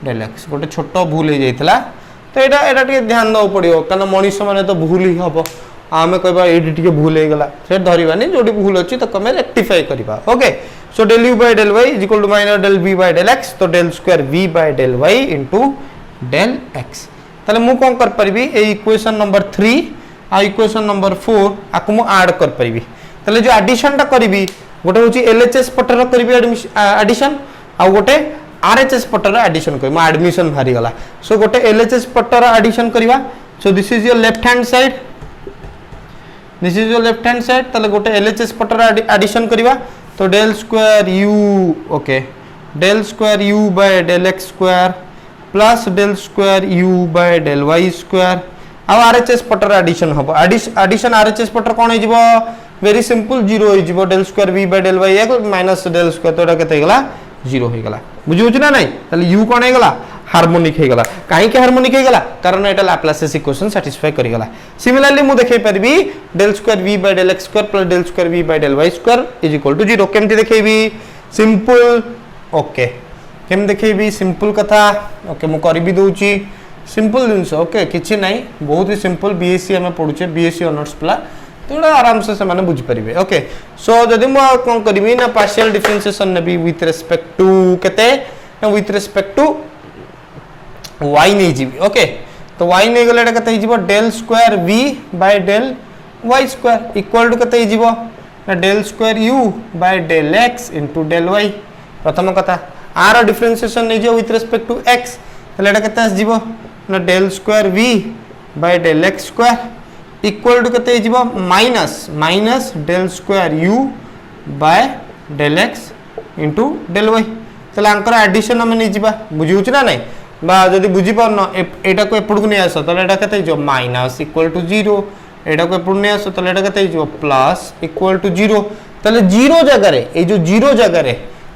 del x गोटे छोट भूल हो जाइतला तो एटा टिके ध्यान दो पड़ियो कारण मनीष माने तो भूल ही हबो आमे कहबा एडी टिके भूल हे गला से धरिबानी जोडी भूल अछि तो कमे रेक्टिफाई करबा okay so del u by del y is equal to minus del v by del x तो del square v by del y into del x ताले मु कोन कर परबी ए इक्वेशन नंबर 3 आ इक्वेशन नंबर 4 आकु मु ऐड कर परबी ताले जो एडिशन ता करबी गोटे होची एलएचएस पटर करबी एडिशन आ गोटे आरएचएस पटर एडिशन कर म एडमिशन भारी गला सो गोटे एलएचएस पटर एडिशन करबा सो this is your left hand side this is your left hand side ताले गोटे एलएचएस पटर एडिशन करबा तो del square u okay del square u by del x square plus del square u by del y square अब RHS पटर addition हबो addition RHS पटर कोन हिजबो वेरी सिंपल 0 हिजबो del square v by del y minus del square तोडा केते गला 0 हो गला बुझियो छ ना नहीं ताले u कोन हे गला हार्मोनिक हे गला काहे के हार्मोनिक हे गला कारण एटा लैप्लास इक्वेशन सैटिस्फाई करि गला सिमिलरली मु देखै परबी del square v by del x square plus del square v by del y square is equal to 0 केमति देखैबी सिंपल ओके केम देखैबी सिंपल कथा ओके मु करबी दोची सिंपल जिंस ओके किछि नाही बहुत ही सिंपल बीएससी हमें पढुचे बीएससी ऑनर्स प्ला तो आराम से माने बुझ परिबे ओके सो जदि मु कोन करबी ना पार्शियल डिफरेंशिएशन नेबी विथ रिस्पेक्ट टू केते विथ रिस्पेक्ट टू y नहीं जीबी ओके तो y नहीं गले केते हिजबो del square v by del y square equal to केते हिजबो ना del square u by del x into del y प्रथम कथा r डिफरेंशिएशन नहीं जो विथ रिस्पेक्ट टू x तले एटा केते आसीबो ना del square v by del x square equal to केते हिजबो minus del square u by del x into del y तले अंकर एडिशन हम नहीं जीबा बुझिउ छ ना नहीं बा जदि बुझी पारन एटा को एपड़ को नहीं आसो तले एटा केते जो माइनस इक्वल टू 0 एटा को एपड़ नहीं आसो तले एटा केते जो प्लस इक्वल टू 0 तले 0 जगह रे ए जो 0 जगह रे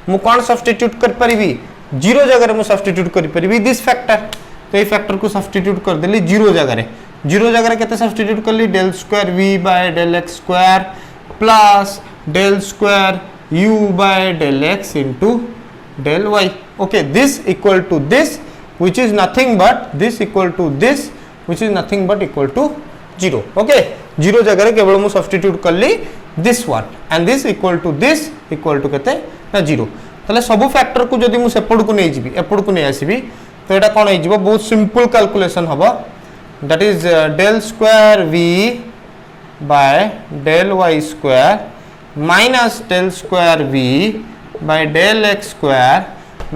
मु कोन सब्स्टिट्यूट कर परिबी 0 जगह रे मु सब्स्टिट्यूट कर परिबी दिस फैक्टर तो ए फैक्टर को सब्स्टिट्यूट कर देली 0 जगह रे 0 जगह रे केते सब्स्टिट्यूट करली del square v by del x square plus del square u by del x into del y okay this equal to this which is nothing but this equal to this which is nothing but equal to 0 okay 0 जगह रे केवल मु substitute करली this one and this equal to केते ना 0 तले सब factor को जदि मु सेपड़ को नै जिबी एपड़ को नै आसीबी तो एटा कोन हे जिवो बहुत सिंपल कैलकुलेशन हबो that is del square v by del y square minus del square v by del x square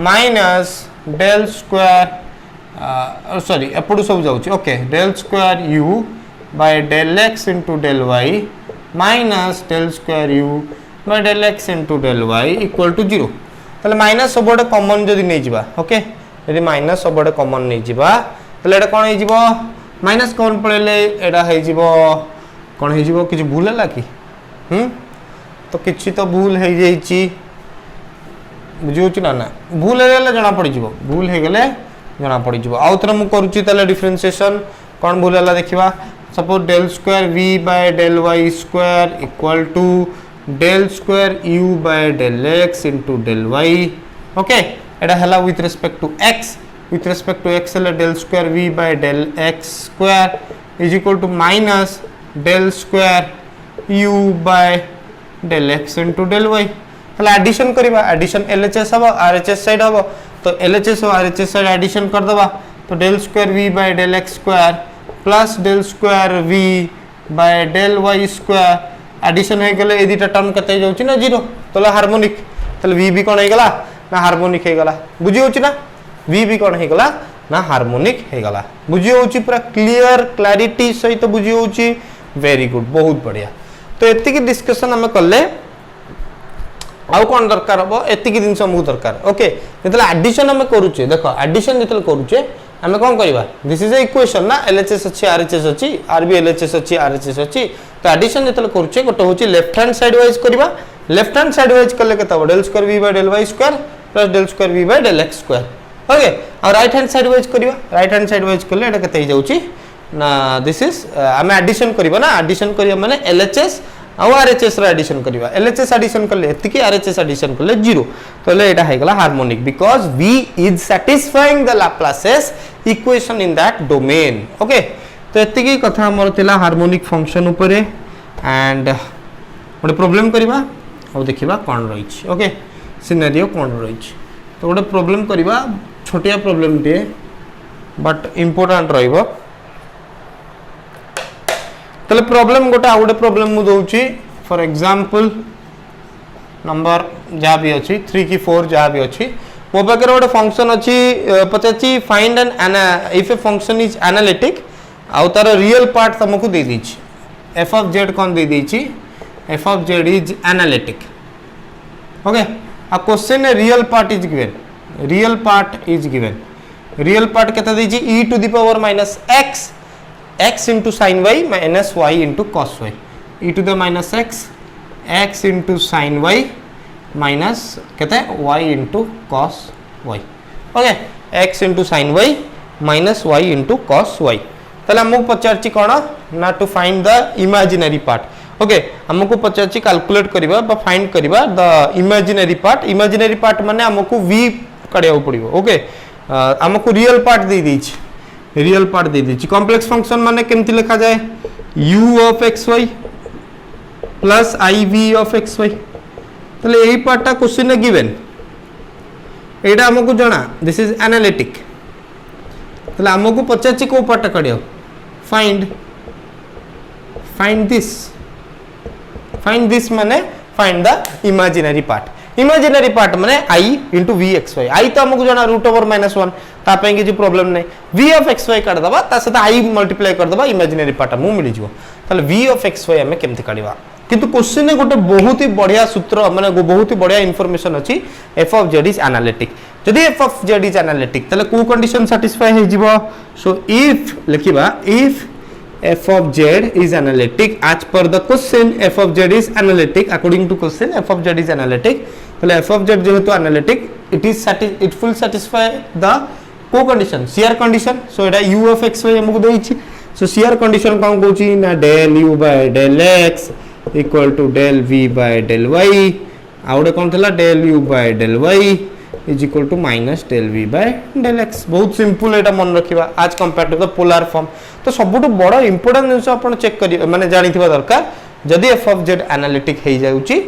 minus del square sorry एपड़ सब जाउची okay del square u by del x into del y minus del square u by del x into del y equal to 0 तले minus सबडे common जदी नै जिबा okay यदि minus सबडे common नै जिबा तले एटा कोन हे जिवो माइनस कॉमन पळेले एटा हे जिवो कोन हे जिवो किछ भूल हला कि तो किछि तो भूल हे जाईची बुझियो छि ना भूल हे गेले जणा पड़ी जिवो भूल हे गेले जणा पड़ी जिवो आउतरे मु करूची तले डिफरेंशिएशन कोन भूल हला देखिबा suppose del square v by del y square equal to del square u by del x into del y okay एटा हला with respect to x हला del square v by del x square is equal to minus del square u by del x into del y हला addition करबा addition LHS हबो RHS side हबो तो LHS और RHS side addition कर दबा तो del square v by del x square plus del square v by del y square addition हे गेले ए दिटा टर्म कते जाउची ना 0 तले हार्मोनिक तले v भी कोन हे गेला ना हार्मोनिक हे गेला बुझी होची ना v भी कोन हे गेला ना हार्मोनिक हे गेला बुझी होची पूरा क्लियर क्लैरिटी सहित बुझी होची वेरी गुड बहुत बढ़िया तो एति की डिस्कशन हम करले आउ कोन दरकार हबो एति की दिन समूह दरकार ओके जेतले एडिशन हम करूचे देखो एडिशन जेतले करूचे हमें कौन करबा दिस इज अ इक्वेशन ना LHS अच्छी RHS अच्छी RB LHS अच्छी RHS अच्छी तो एडिशन जेतले करूचे गोटे होची लेफ्ट हैंड साइड वाइज करबा लेफ्ट हैंड साइड वाइज करले केता del square v by del y square plus del square v by del x square okay और राइट हैंड साइड वाइज करिवा राइट हैंड साइड वाइज करले एटा कते हो जाउची ना दिस इज आमे एडिशन करिवा ना एडिशन करिया माने LHS और RHS रा एडिशन करिवा LHS एडिशन करले एतिकी RHS एडिशन करले 0 तो ले एटा हेगला harmonic because v is satisfying the Laplace's equation in that domain okay तो एतिकी कथा हमर थिला हार्मोनिक फंक्शन ऊपर एंड गोटे प्रॉब्लम करिवा और देखिबा कोन रही छी ओके सिनेरियो कोन रही छी तो गोटे प्रॉब्लम करिवा छोटिया प्रॉब्लम टे बट इंपोर्टेंट रहइबो तले प्रॉब्लम गोटे आ गोटे प्रॉब्लम मु दोउची फॉर एग्जांपल नंबर जा भी अछि 3 की 4 जा भी अछि मो पाकर गोटे फंक्शन अछि पचाची find an if a function is analytic आ तार रियल पार्ट तुमको दे दी छी f of z कोन दे दी छी f of z is analytic okay आ question real part is given real part केता दी छी e to the power minus x x into sin y minus y into cos y e to the minus x into sin y minus कहते हैं y into cos y okay x into sin y minus y into cos y ताले हमको पचारची कोन ना to find the imaginary part okay हमको पचारची calculate करिवा बा फाइंड करिवा द इमेजिनरी पार्ट माने हमको v कडिया पड़िबो ओके हमको रियल पार्ट दे दी रियल पार्ट दे दी कॉम्प्लेक्स फंक्शन माने केमती लिखा जाए u of xy plus iv of xy तले एही पार्टटा क्वेश्चन ने गिवन एटा हमको जाना दिस इज एनालिटिक तले हमको पचाची को पार्ट कडियो फाइंड दिस माने फाइंड द इमेजिनरी पार्ट माने i into vxy i तो हमको जाना रूट ओवर -1 ता पे किछि प्रॉब्लम नै v of xy काट दबा ता सता i मल्टीप्लाई कर दबा इमेजिनरी पार्ट मु मिली जिवो ताले v of xy हमें केमति काढिबा किंतु क्वेश्चन ने गोटे बहुत ही बढ़िया सूत्र माने बहुत ही बढ़िया इंफॉर्मेशन अछि f of z is analytic जदि f of z is analytic ताले को कंडीशन सैटिस्फाई हे जिवो सो इफ लिखिबा if f of z is analytic as per the question f of z is analytic according to question f of z is analytic ताले f of z जेहेतु analytic it will satisfy the को condition share condition so Etah u of xy हमको देई छी सो share condition कोन कहूची ना del u by del x equal to del v by del y आउडे कोन थला del u by del y is equal to minus del v by del x बहुत simple एटा मन रखिबा आज compare to the polar form तो सबुठ बड़ important जिंस आपण चेक करी माने जानिथिबा दरकार जदि f of z एनालिटिक हे जाउची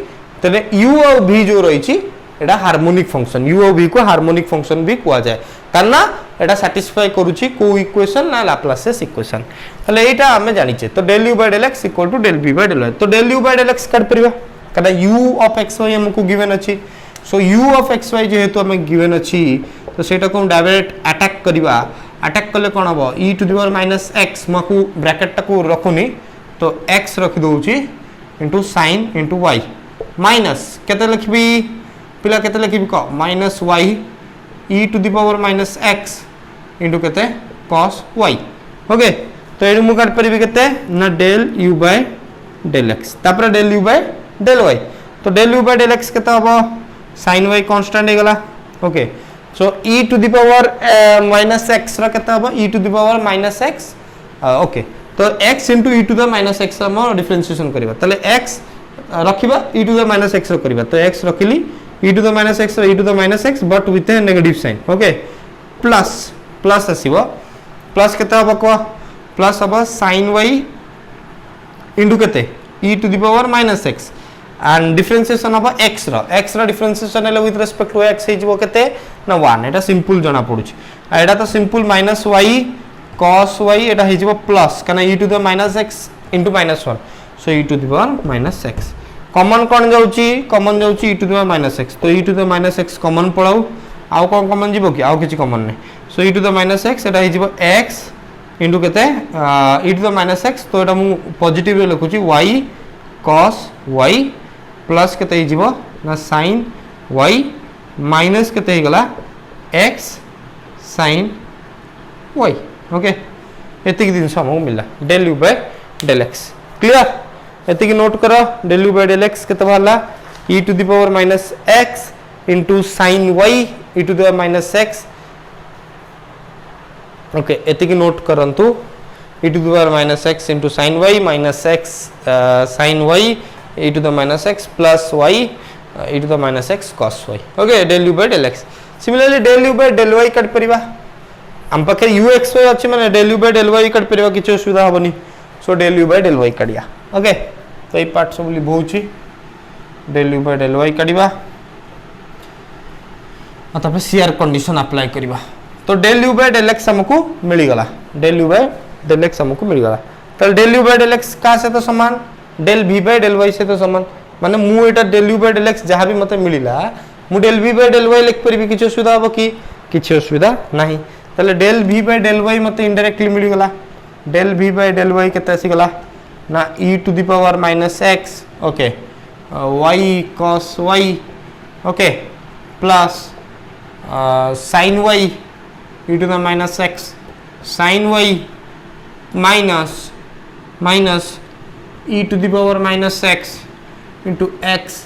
तले u और v जो रही छी एटा हार्मोनिक फंक्शन u और v को हार्मोनिक फंक्शन भी कुआ जाए करना एटा सैटिस्फाई करूची को इक्वेशन ना लाप्लास इक्वेशन तले एटा हमें जानि छे तो del u by del x equal to del v by del y तो del u by del x काट परिबा कदा u of xy हमको गिवन अछि सो u of xy जेहेतु हमें गिवन अछि तो सेटा को डायरेक्ट अटैक करिबा अटैक कले कोन हबो e to the power minus x मकु ब्रैकेट टाको रखुनी तो x रखि दोउची into sin into y minus केते लिखबी पिला केते लिखबी को minus y e to the power minus x into केते cos y ओके तो एनु मु काट परिबी केते ना del u by del x तापर del u by del y तो del u by del x केते हबो sin y कांस्टेंट हे गला okay so e to the power minus x रा केते हबो e to the power minus x okay तो x into e to the minus x हम डिफरेंशिएशन करबा तले x रखिबा e to the minus x रो करबा तो x रखिली e to the minus x e to the minus x but with a negative sign okay plus आसीबो plus केते हबो को प्लस हबो sin y इनटू केते e to the power minus x and differentiation of x रा differentiation है with respect to x हे जिवो केते ना 1 एटा सिंपल जणा पडुछ एटा तो simple minus y cos y एटा हे जिवो प्लस कना e to the minus x into minus 1 so e to the power minus x common कोन जाउची e to the power minus x तो e to the minus x common पळाउ आउ कोन कॉमन जिवो कि आउ किछि कॉमन नै so e to the minus x एटा हे जिवो x इनटू केते e to the minus x तो एटा मु पॉजिटिव रे लिखुची y cos y प्लस केते हिजिबो ना sin y माइनस केते हे गला x sin y ओके एतिक दिन हमहु मिला del u by del x clear एतिक नोट करो del u by del x केते वाला e to the power minus x into sin y e to the power minus x okay एति की नोट करंतु e to the power minus x into sin y minus x sin y e to the minus x plus y e to the minus x cos y okay del u by del x similarly del u by del y काट परिबा हम पाखे ux अच्छी माने del u by del y काट परिबा किछ असुविधा होबनी so del u by del y काडिया ओके तो ये पार्ट सब लिखौछि del u by del y काडिबा आ तबे सीआर कंडीशन अप्लाई करिबा तो del u by del x हमको मिली गला del u by del x हमको मिली गला तो del u by del x का से तो समान del v by del y से तो समान माने मु एटा del u by del x जहां भी मते मिलिला मु del v by del y लिख परिबी किछ असुविधा हो कि किछ असुविधा नाही तले del v by del y मते इनडायरेक्टली मिली गला del v by del y केते आसी गला ना e to the power minus x okay y cos y okay plus sin y e to the minus x sin y minus minus e to the power minus x into x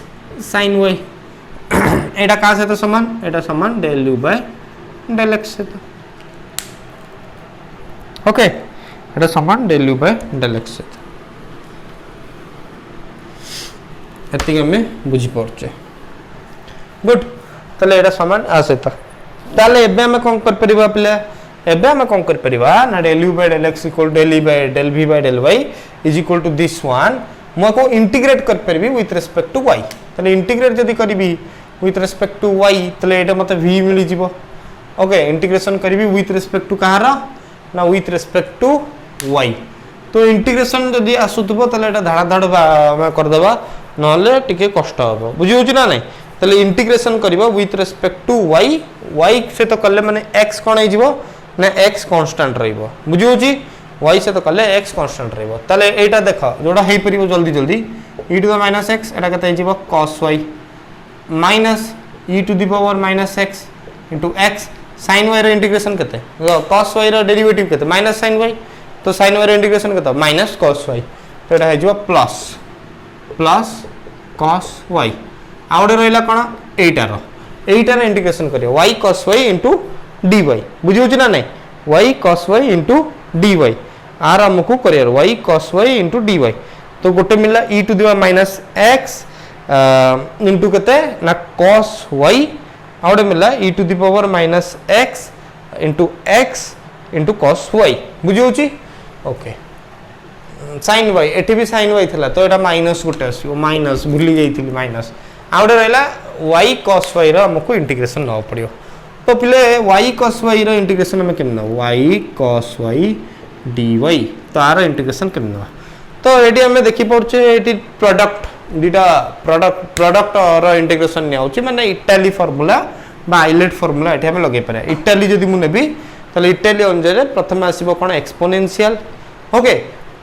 sin y एटा का से तो समान एटा समान del u by del x से तो okay एटा समान del u by del x से एति के में बुझी पड़चे गुड तले एटा समान आ से ताले एबे हम कोन कर परिबा पले एबे हम कोन कर परिबा ना del u by del x equal del e by del v by del y is equal to this one मो को इंटीग्रेट कर परबी विथ रिस्पेक्ट टू y तले इंटीग्रेट जदी करबी विथ रिस्पेक्ट टू y तले एटा मते v मिली जिवो ओके इंटीग्रेशन करबी विथ रिस्पेक्ट टू कहारा ना विथ रिस्पेक्ट टू y तो इंटीग्रेशन जदी आसुतबो तले एटा धाड़ा धाड़ में कर देबा नले टिके कष्ट हो बुझी होची ना नहीं तले इंटीग्रेशन करबो with respect to y y से तो करले माने x कोन आइजिवो ना x कांस्टेंट रहइबो बुझी होची y से तो कले x कांस्टेंट रहइबो तले एटा देखो जोडा हेइ परिबो जल्दी जल्दी e to the minus x एटा कते आइजिवो cos y minus e to the power minus x into x sin y रो इंटीग्रेशन कते cos y रो डेरिवेटिव कते माइनस sin y तो sin y रो इंटीग्रेशन कते माइनस cos y तो एटा आइजिवो प्लस प्लस cos y आउडे रहला कोन एटार इंटीग्रेशन करियो y cos y into dy बुझी होची ना नहीं y cos y into dy आर हमको करियर y cos y into dy तो गोटे मिला e to the minus x into कते ना cos y आउडे मिला e to the power minus x into x into cos y बुझी होची ओके sin y एठी भी sin y थला तो एटा माइनस गोटे आसीओ माइनस भूली जाईथिली माइनस आउडे रहला y cos y रो हमको इंटीग्रेशन न पड़ियो तो पिले y cos y रो इंटीग्रेशन में केन y cos y dy तार इंटीग्रेशन केन तो एटी हमें देखि पड़छे एटी प्रोडक्ट दीटा प्रोडक्ट रो इंटीग्रेशन ने होची माने इटाली फार्मूला बा आइलेट फार्मूला एटी हमें लगे पारे इटाली जदी मु नेबी तले इटाली अनुसार प्रथम आसीबो कोन एक्सपोनेंशियल ओके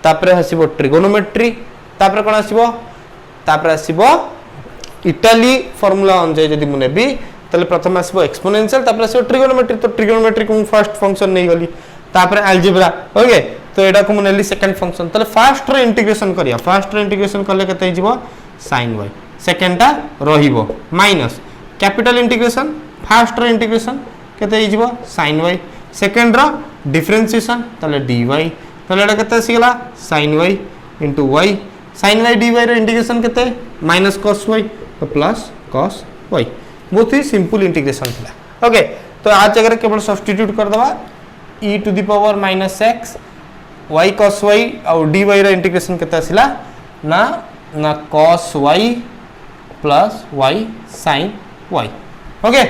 तापरे आसीबो ट्रिगोनोमेट्री तापरे कोन आसीबो इटाली फार्मूला अनुसार जदी मु नेबी तले प्रथम आसीबो एक्सपोनेंशियल तापरे आसीबो ट्रिगोनोमेट्री तो ट्रिगोनोमेट्री को फर्स्ट फंक्शन नै गली तापरे अलजेब्रा ओके तो एडा को मुनेली सेकंड फंक्शन तले फर्स्ट रे इंटीग्रेशन करिया फर्स्ट रे इंटीग्रेशन करले केते हिजबो sin y सेकंड ता रहिबो माइनस कैपिटल इंटीग्रेशन फर्स्ट रे इंटीग्रेशन केते हिजबो sin y सेकंड रो डिफरेंशिएशन तले dy तले एडा केते सिगला sin y into y sin y dy रो इंटीग्रेशन केते माइनस cos y तो प्लस cos y बहुत ही सिंपल इंटीग्रेशन थिला ओके तो आज जगह केवल सब्स्टिट्यूट कर दवा e to the power minus x y cos y और dy रो इंटीग्रेशन केते आसिला ना ना cos y plus y sin y okay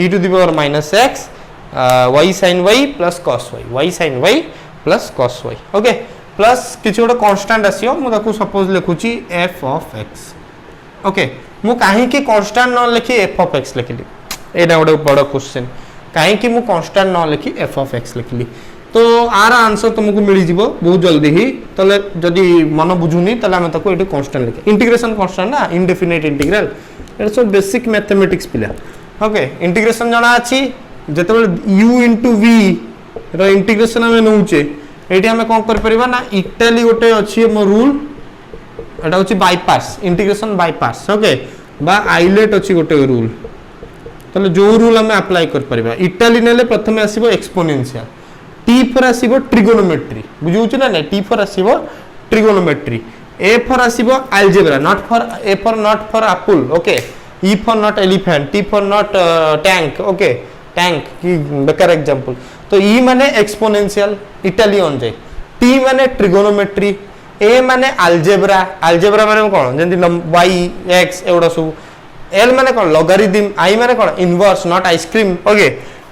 e to the power minus x y sin y plus cos y sin y plus cos y okay plus किछि गोटे constant आसियो मु ताकू सपोज लिखुची f of x ओके मु काहे कि constant न लिखि f of x लिखली एना गोटे बड़ क्वेश्चन काहे कि मु कांस्टेंट न लिखि f of x लिखली तो आर आंसर तुमको मिली जीवो बहुत जल्दी ही तले जदी मन बुझुनी तले हम ताको एटी कांस्टेंट लिखे इंटीग्रेशन कांस्टेंट ना इंडेफिनिट इंटीग्रल एटा सब बेसिक मैथमेटिक्स पिला ओके इंटीग्रेशन जणा अछि जेतेबेले u into v रो इंटीग्रेशन हम नउचे एटी हम कोन कर परिबा ना इटाली गोटे अछि हम रूल एटा होछि बायपास इंटीग्रेशन बायपास ओके बा आइलेट अछि गोटे रूल ताले जो रूल हम अप्लाई कर परिबा इटाली नेले प्रथम आसीबो एक्सपोनेंशियल टी फॉर आसीबो ट्रिगोनोमेट्री बुझुछ ना नै टी फॉर आसीबो ट्रिगोनोमेट्री ए फॉर आसीबो algebra not for A for not for apple okay E for not elephant T for not tank okay tank की बेकार एग्जांपल तो ई माने एक्सपोनेंशियल इटाली ऑन जाय टी माने ट्रिगोनोमेट्री ए माने अलजेब्रा अलजेब्रा माने कोन जेंति y x एवडा सब एल माने कोन लॉगरिथम आई माने कोन इनवर्स नॉट आइसक्रीम ओके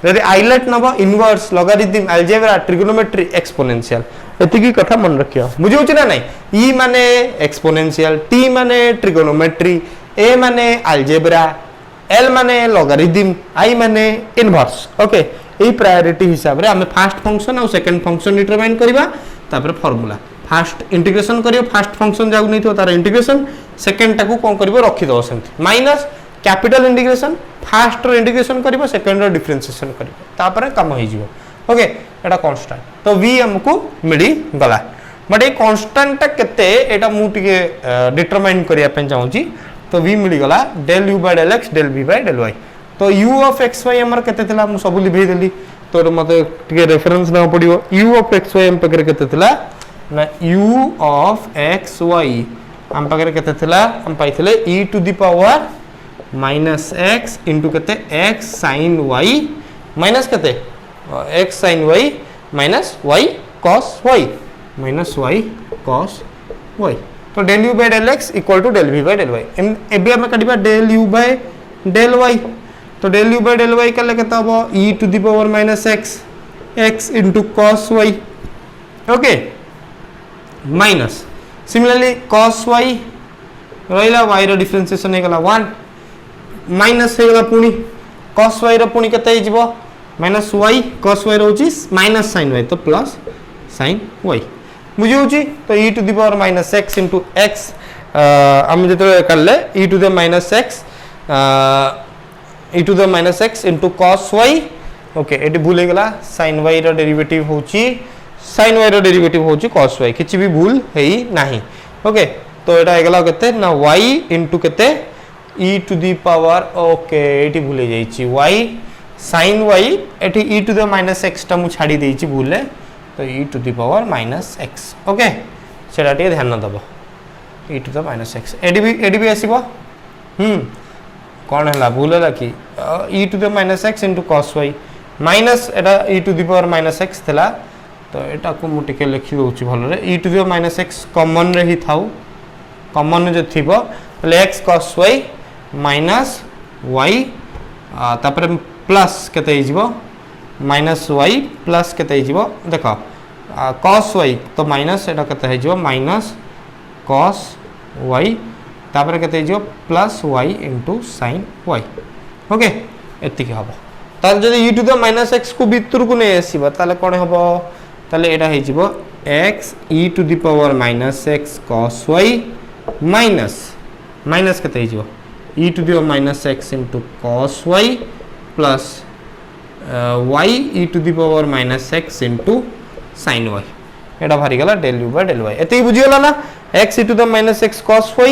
यदि आइलेट नबो inverse logarithm algebra trigonometry exponential एति की कथा मन रखियो बुझियो ना नै ई माने एक्सपोनेंशियल टी माने ट्रिगोनोमेट्री ए माने अलजेब्रा एल माने लॉगरिथम आई माने इनवर्स ओके ए प्रायोरिटी हिसाब रे हमें फर्स्ट फंक्शन और सेकंड फंक्शन डिटरमाइन करबा तापर फार्मूला फर्स्ट इंटीग्रेशन करियो फर्स्ट फंक्शन जाउ नै थो तार इंटीग्रेशन सेकंड टाको कोन करबो रखि दो सेंति माइनस कैपिटल इंटीग्रेशन फर्स्ट रो इंटीग्रेशन करियो सेकंड रो डिफरेंशिएशन करियो तापर काम होई जिवो ओके एटा कांस्टेंट तो v हमको मिली गला बट ए कांस्टेंट केते एटा मु टिके डिटरमाइन करिया पे चाहूची तो v मिली गला del u by del x del v by del y तो u of xy हमर केते थिला मु सब लिखै देली तो मते टिके रेफरेंस ना पडियो u of xy हम पकरे केते थिला ना u of xy हम पकरे केते थिला हम पाइथिले e to the power minus x into केते x sin y minus केते x sin y minus y cos y minus y cos y तो del u by del x equal to del v by del y एबे हम कडिबा del u by del y तो del u by del y कले केता हो e to the power minus x into cos y okay minus similarly cos y रहिला y रो differentiation हे गला 1 minus हे गला पुनी cos y रो पुनी केते हे जिवो माइनस y cos y रोची माइनस sin y तो प्लस sin y बुझी होची तो e to the power minus x into x हम जते करले e to the minus x e to the minus x into cos y okay eighty भूल गला sin y रो डेरिवेटिव होची sin y रो डेरिवेटिव होची cos y किछि भी भूल हेई नाही ओके तो एटा हे गला केते ना y into केते e to the power okay eighty भूले जाईची y sin y eighty e to the minus x टा मु छाडी देईची भूले तो e to the power minus x okay सेटा टे ध्यान दबो e to the minus x एडी भी आसीबो कोन हला भूल हला कि e to the minus x into cos y minus Etah e to the power minus x थला तो एटा को मु टिके लिखि दोछि भलो रे e to the minus x common रे ही थाउ कॉमन जे थिबो ले x cos y minus y तापर प्लस केते ही जिवो माइनस y प्लस केते ही जिवो देखो cos y तो माइनस एटा केते ही जिवो माइनस cos y तापर केते जिवो plus y into sin y okay एति के हबो ताल जदि e to the minus x को भितर को नै आसीबा ताले कोन हबो ताले एटा हे जिवो x e to the power minus x cos y minus minus केते ही जिवो e to the power minus x into cos y plus y e to the power minus x into sin y एटा भारी गला del u by del y एते बुझी गला ना x e to the minus x cos y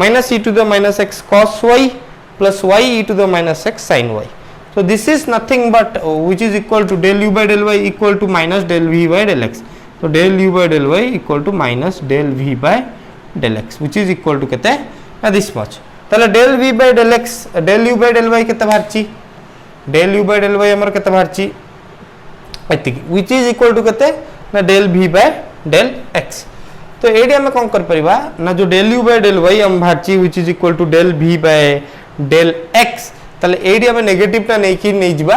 minus e to the minus x cos y plus y e to the minus x sin y so this is nothing but which is equal to del u by del y equal to minus del v by del x so del u by del y equal to minus del v by del x which is equal to केते this much ताले del v by del x del u by del y केते भारची del u by del y हमर केते भारची एति which is equal to केते ना del v by del x तो AD हम कोन कर परिबा ना जो del u by del y हम भारची which is equal to del v by del x ताले एडी हम नेगेटिव ता नै कि नै जिबा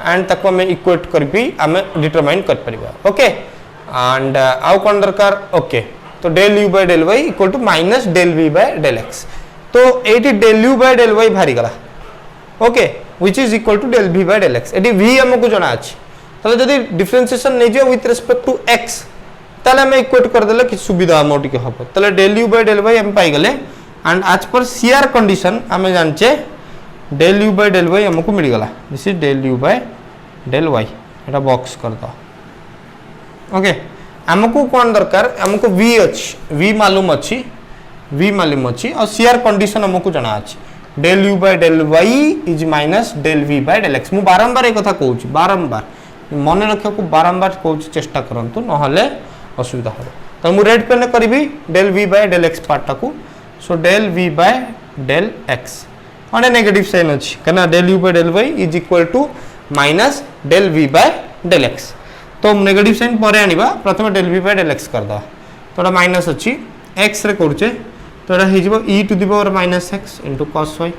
एंड तको हम इक्वेट करबी हम डिटरमाइन कर परिबा ओके एंड आउ कोन दरकार ओके तो del u by del y equal to minus del v by del x तो eighty del u by del y भारी गला okay which is equal to del v by del x eighty v हमको जणा अछि ताले जदी differentiation नै जे with respect to x ताले हम इक्वेट कर देले कि सुविधा मोटी के हबो ताले del u by del y हम पाई गले एंड आज पर CR कंडीशन हमें जानचे del u by del y हमको मिल गला this is del u by del y Etah box कर दो ओके हमको कोन दरकार हमको v अछि v मालूम अछि और CR कंडीशन हमको जाना अछि del u by del y is minus del v by del x. मु बारंबार एक कथा कहूँ, बारंबार मन रखा को बारंबार कहूँ, चेष्टा करंतु नहले असुविधा हो। तो मु रेड पेन करी del v by del x पार्टा को। So del v by del x अने नेगेटिव साइन अच्छी कहना del u by del y is equal to minus del v by del x. तो नेगेटिव साइन पर आनिबा प्रथम del v by del x करदा। तो एटा माइनस अच्छी एक्स रे करूचे, तो एटा हे जिवो e to the power minus x into cos y।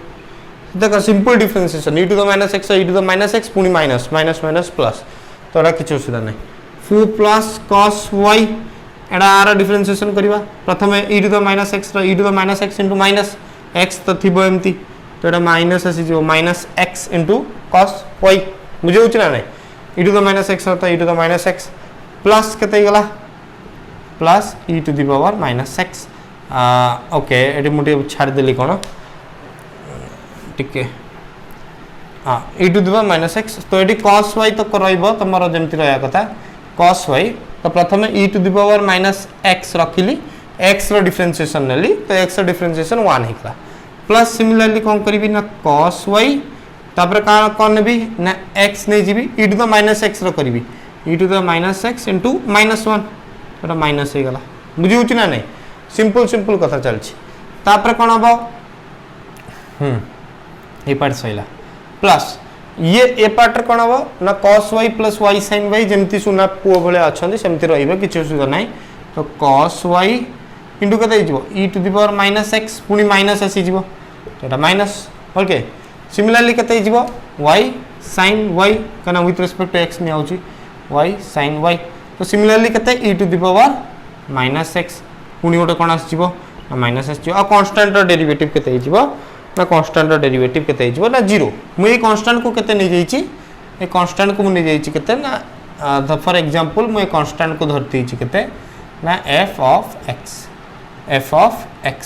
देखो simple differentiation e to the minus x e to the minus x पुनी माइनस माइनस माइनस प्लस। तो एटा किछ असुविधा नै 4 प्लस cos y एटा आर डिफरेंशिएशन करबा। प्रथम e to the minus x रो e to the minus x into minus x तो थिबो एम्ति, तो एटा माइनस आसी जो minus x into cos y बुझे होछ ना नै। e to the minus x तो e to the minus x plus केते गला plus e to the power minus x। Okay एटी मुटे छाड़ देली कोन टिके हां e to the power minus x। तो एटी cos y तो करइबो तमरो जेमति रहया कथा cos y। तो प्रथम e to the power minus x रखिली, x रो डिफरेंशिएशन नेली, तो x रो डिफरेंशिएशन 1 हिकला प्लस सिमिलरली कोन करबी ना cos y तापर का कोन नेबी ना x नै जीबी e to the minus x रो करबी e to the minus x into minus 1 एटा माइनस हे गला। बुझी होची ना नै, सिंपल सिंपल कथा चलछि। तापर कोन हबो ए पार्ट सइला प्लस ये ए पार्ट कोन हबो ना cos y plus y sin y जेमति सुना पुओ भले अछंदी सेमति रहिबो, किछ सुविधा नै। तो cos y इनटू कते हिजबो e to the power minus x पुनी माइनस आसी जिवो, तो एटा माइनस। ओके सिमिलरली कते हिजबो y sin y कना विथ रिस्पेक्ट टू x ने आउची y sin y। तो सिमिलरली कते e to the power minus x पुनी गोटे कोन आसीबो ना माइनस आसीबो। आ कांस्टेंट रो डेरिवेटिव केते हिजबो ना कांस्टेंट रो डेरिवेटिव केते हिजबो ना 0। मु ए कांस्टेंट को केते नै जाईची, ए कांस्टेंट को मु नै जाईची केते ना फॉर एग्जांपल मु ए कांस्टेंट को धरती छी केते ना f ऑफ x।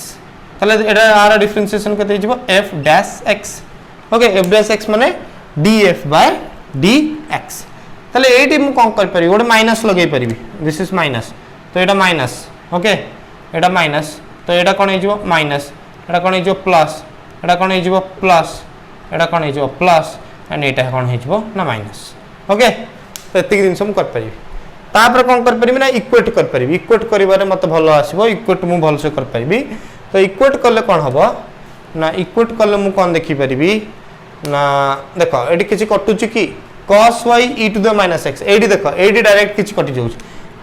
तले एटा आर डिफरेंशिएशन केते हिजबो f dash x। Okay f dash x माने df बाय dx। तले एटी मु कोन कर परिबो ओडे माइनस लगै परिबी, दिस इज माइनस, तो एटा माइनस। ओके एटा माइनस, तो एटा कोन हिजबो minus, Etah cone हिजबो plus, Etah cone हिजबो plus, Etah cone हिजबो plus and एटा कोन हिजबो ना माइनस। ओके तो एतिक दिन सम कर परिबी। तापर कोन कर परिबी ना इक्वेट कर परिबी। इक्वेट करिबारे मते भलो आसीबो, इक्वेट मु भल से कर परिबी। तो इक्वेट करले कोन हबो ना इक्वेट करले मु कोन देखि परिबी ना देखो एटी किछि कटुची की cos y e to the minus x। एडी देखो एडी डायरेक्ट किछि कटि जाउछ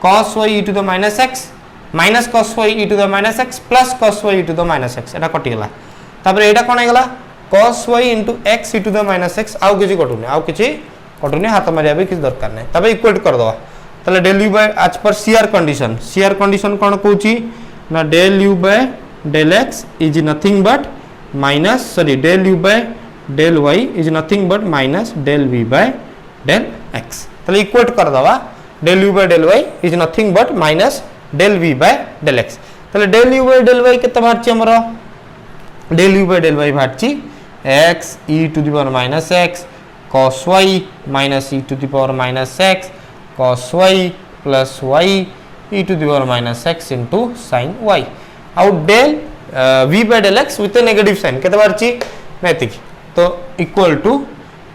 cos y e to the minus x minus cos y e to the minus x plus cos y e to the minus x एटा कटि गेला। तापर एटा कोन हेगला cos y x e to the minus x आउ किछि कटुनी हाथ मारिया भी किछि दरकार नै। तबे इक्वल कर दवा। तले डेल u बाय आज पर CR कंडीशन कोन कहूची ना del u by del x is nothing but minus del u by del y is nothing but minus del v by del x। तले इक्वेट कर दवा del u by del y is nothing but minus del v by del x। तले del u by del y केते बाहरची हमरो del u by del y बाहरची x e to the power minus x cos y minus e to the power minus x cos y plus y e to the power minus x into sin y। आउ del v by del x with negative sign केते बाहरची नेतिक, तो equal to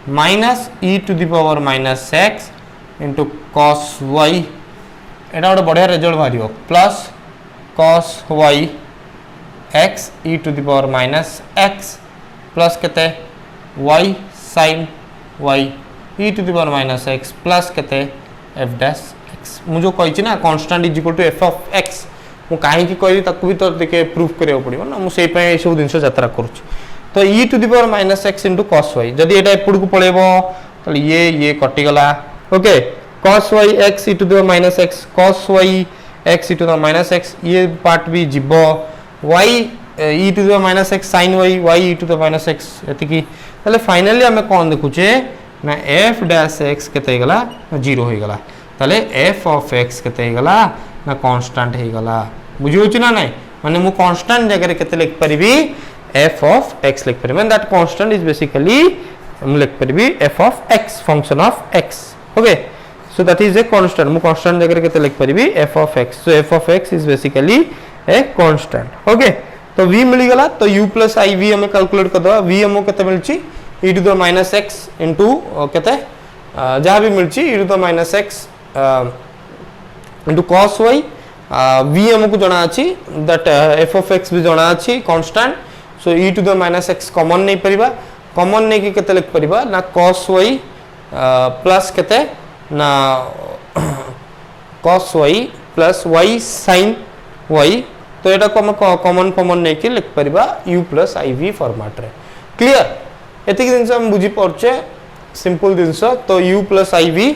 minus e to the power minus x into cos y एटा गोटे बढ़िया result बाहरियो plus cos y x e to the power minus x plus केते y sin y e to the power minus x plus केते f dash x। मु जो कहि छी ना constant is equal to f of x मु काहे की कहि ताकू भी तो देखे प्रूफ करियो पड़िबो ना, मु सेहि पे ए सब दिनस यात्रा करूछ। तो e to the power minus x into cos y जदी एटा एपुड को पळेबो तो ये कटि गला। Okay cos y x e to the power minus x cos y x e to the power minus x ये पार्ट भी जिवो y e to the power minus x sin y y e to the power minus x एति की। तले finally हमें कोन देखुचे ना f dash x केते गला 0 हो गला। तले f ऑफ x केते गला ना कांस्टेंट हे गला। बुझियो छी ना नै माने मु कांस्टेंट जगह रे केते लिख परिबी f of x लिख परिबी, that constant is basically हम लिख परिबी f of x function of x। okay so that is a constant, मु constant जगह रे केते लिख परिबी f of x, so f of x is basically a constant। okay तो v मिल गला तो u प्लस आई वी हमें कैलकुलेट कर दवा v हमको केते मिलची e to the minus x into केते जहां भी मिलची e to the minus x into cos y v हमको जाना अछि दैट f ऑफ x भी जाना अछि constant so e to the minus x common नहीं परिबा कॉमन नहीं कि केते लिख परिबा ना cos y प्लस केते ना cos y plus y sin y तो एटा को हम कॉमन कॉमन नहीं कि लिख परिबा u plus i v format रे क्लियर एतिक दिन हम बुझी परचे सिंपल दिन तो u प्लस आई वी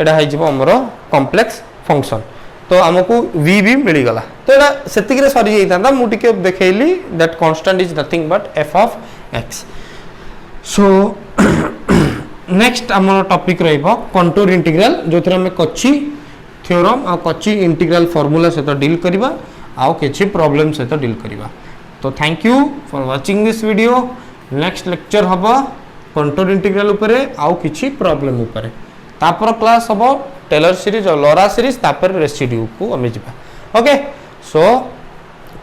एटा है जिवो हमरो कॉम्प्लेक्स फंक्शन तो हमको v भी मिल गला तो एटा सेतिक रे सरी जाइतांदा मु टिके देखैली that constant is nothing but f of x so next हमर टॉपिक रहइबो कंटूर इंटीग्रल जोथरा में कच्ची थ्योरम आ कच्ची इंटीग्रल फार्मूला से तो डील करबा आउ किछि प्रॉब्लम से तो डील करबा तो thank you for watching this video next lecture हबो कंटूर इंटीग्रल ऊपर आउ किछि प्रॉब्लम ऊपर तापर क्लास हबो टेलर सीरीज और लोरा सीरीज तापर रेसिड्यू को हम जिबा ओके सो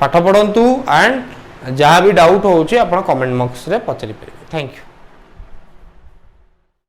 पाठ पढंतु एंड जहां भी डाउट होउची आपण कमेंट बॉक्स रे पचरि पे थैंक यू।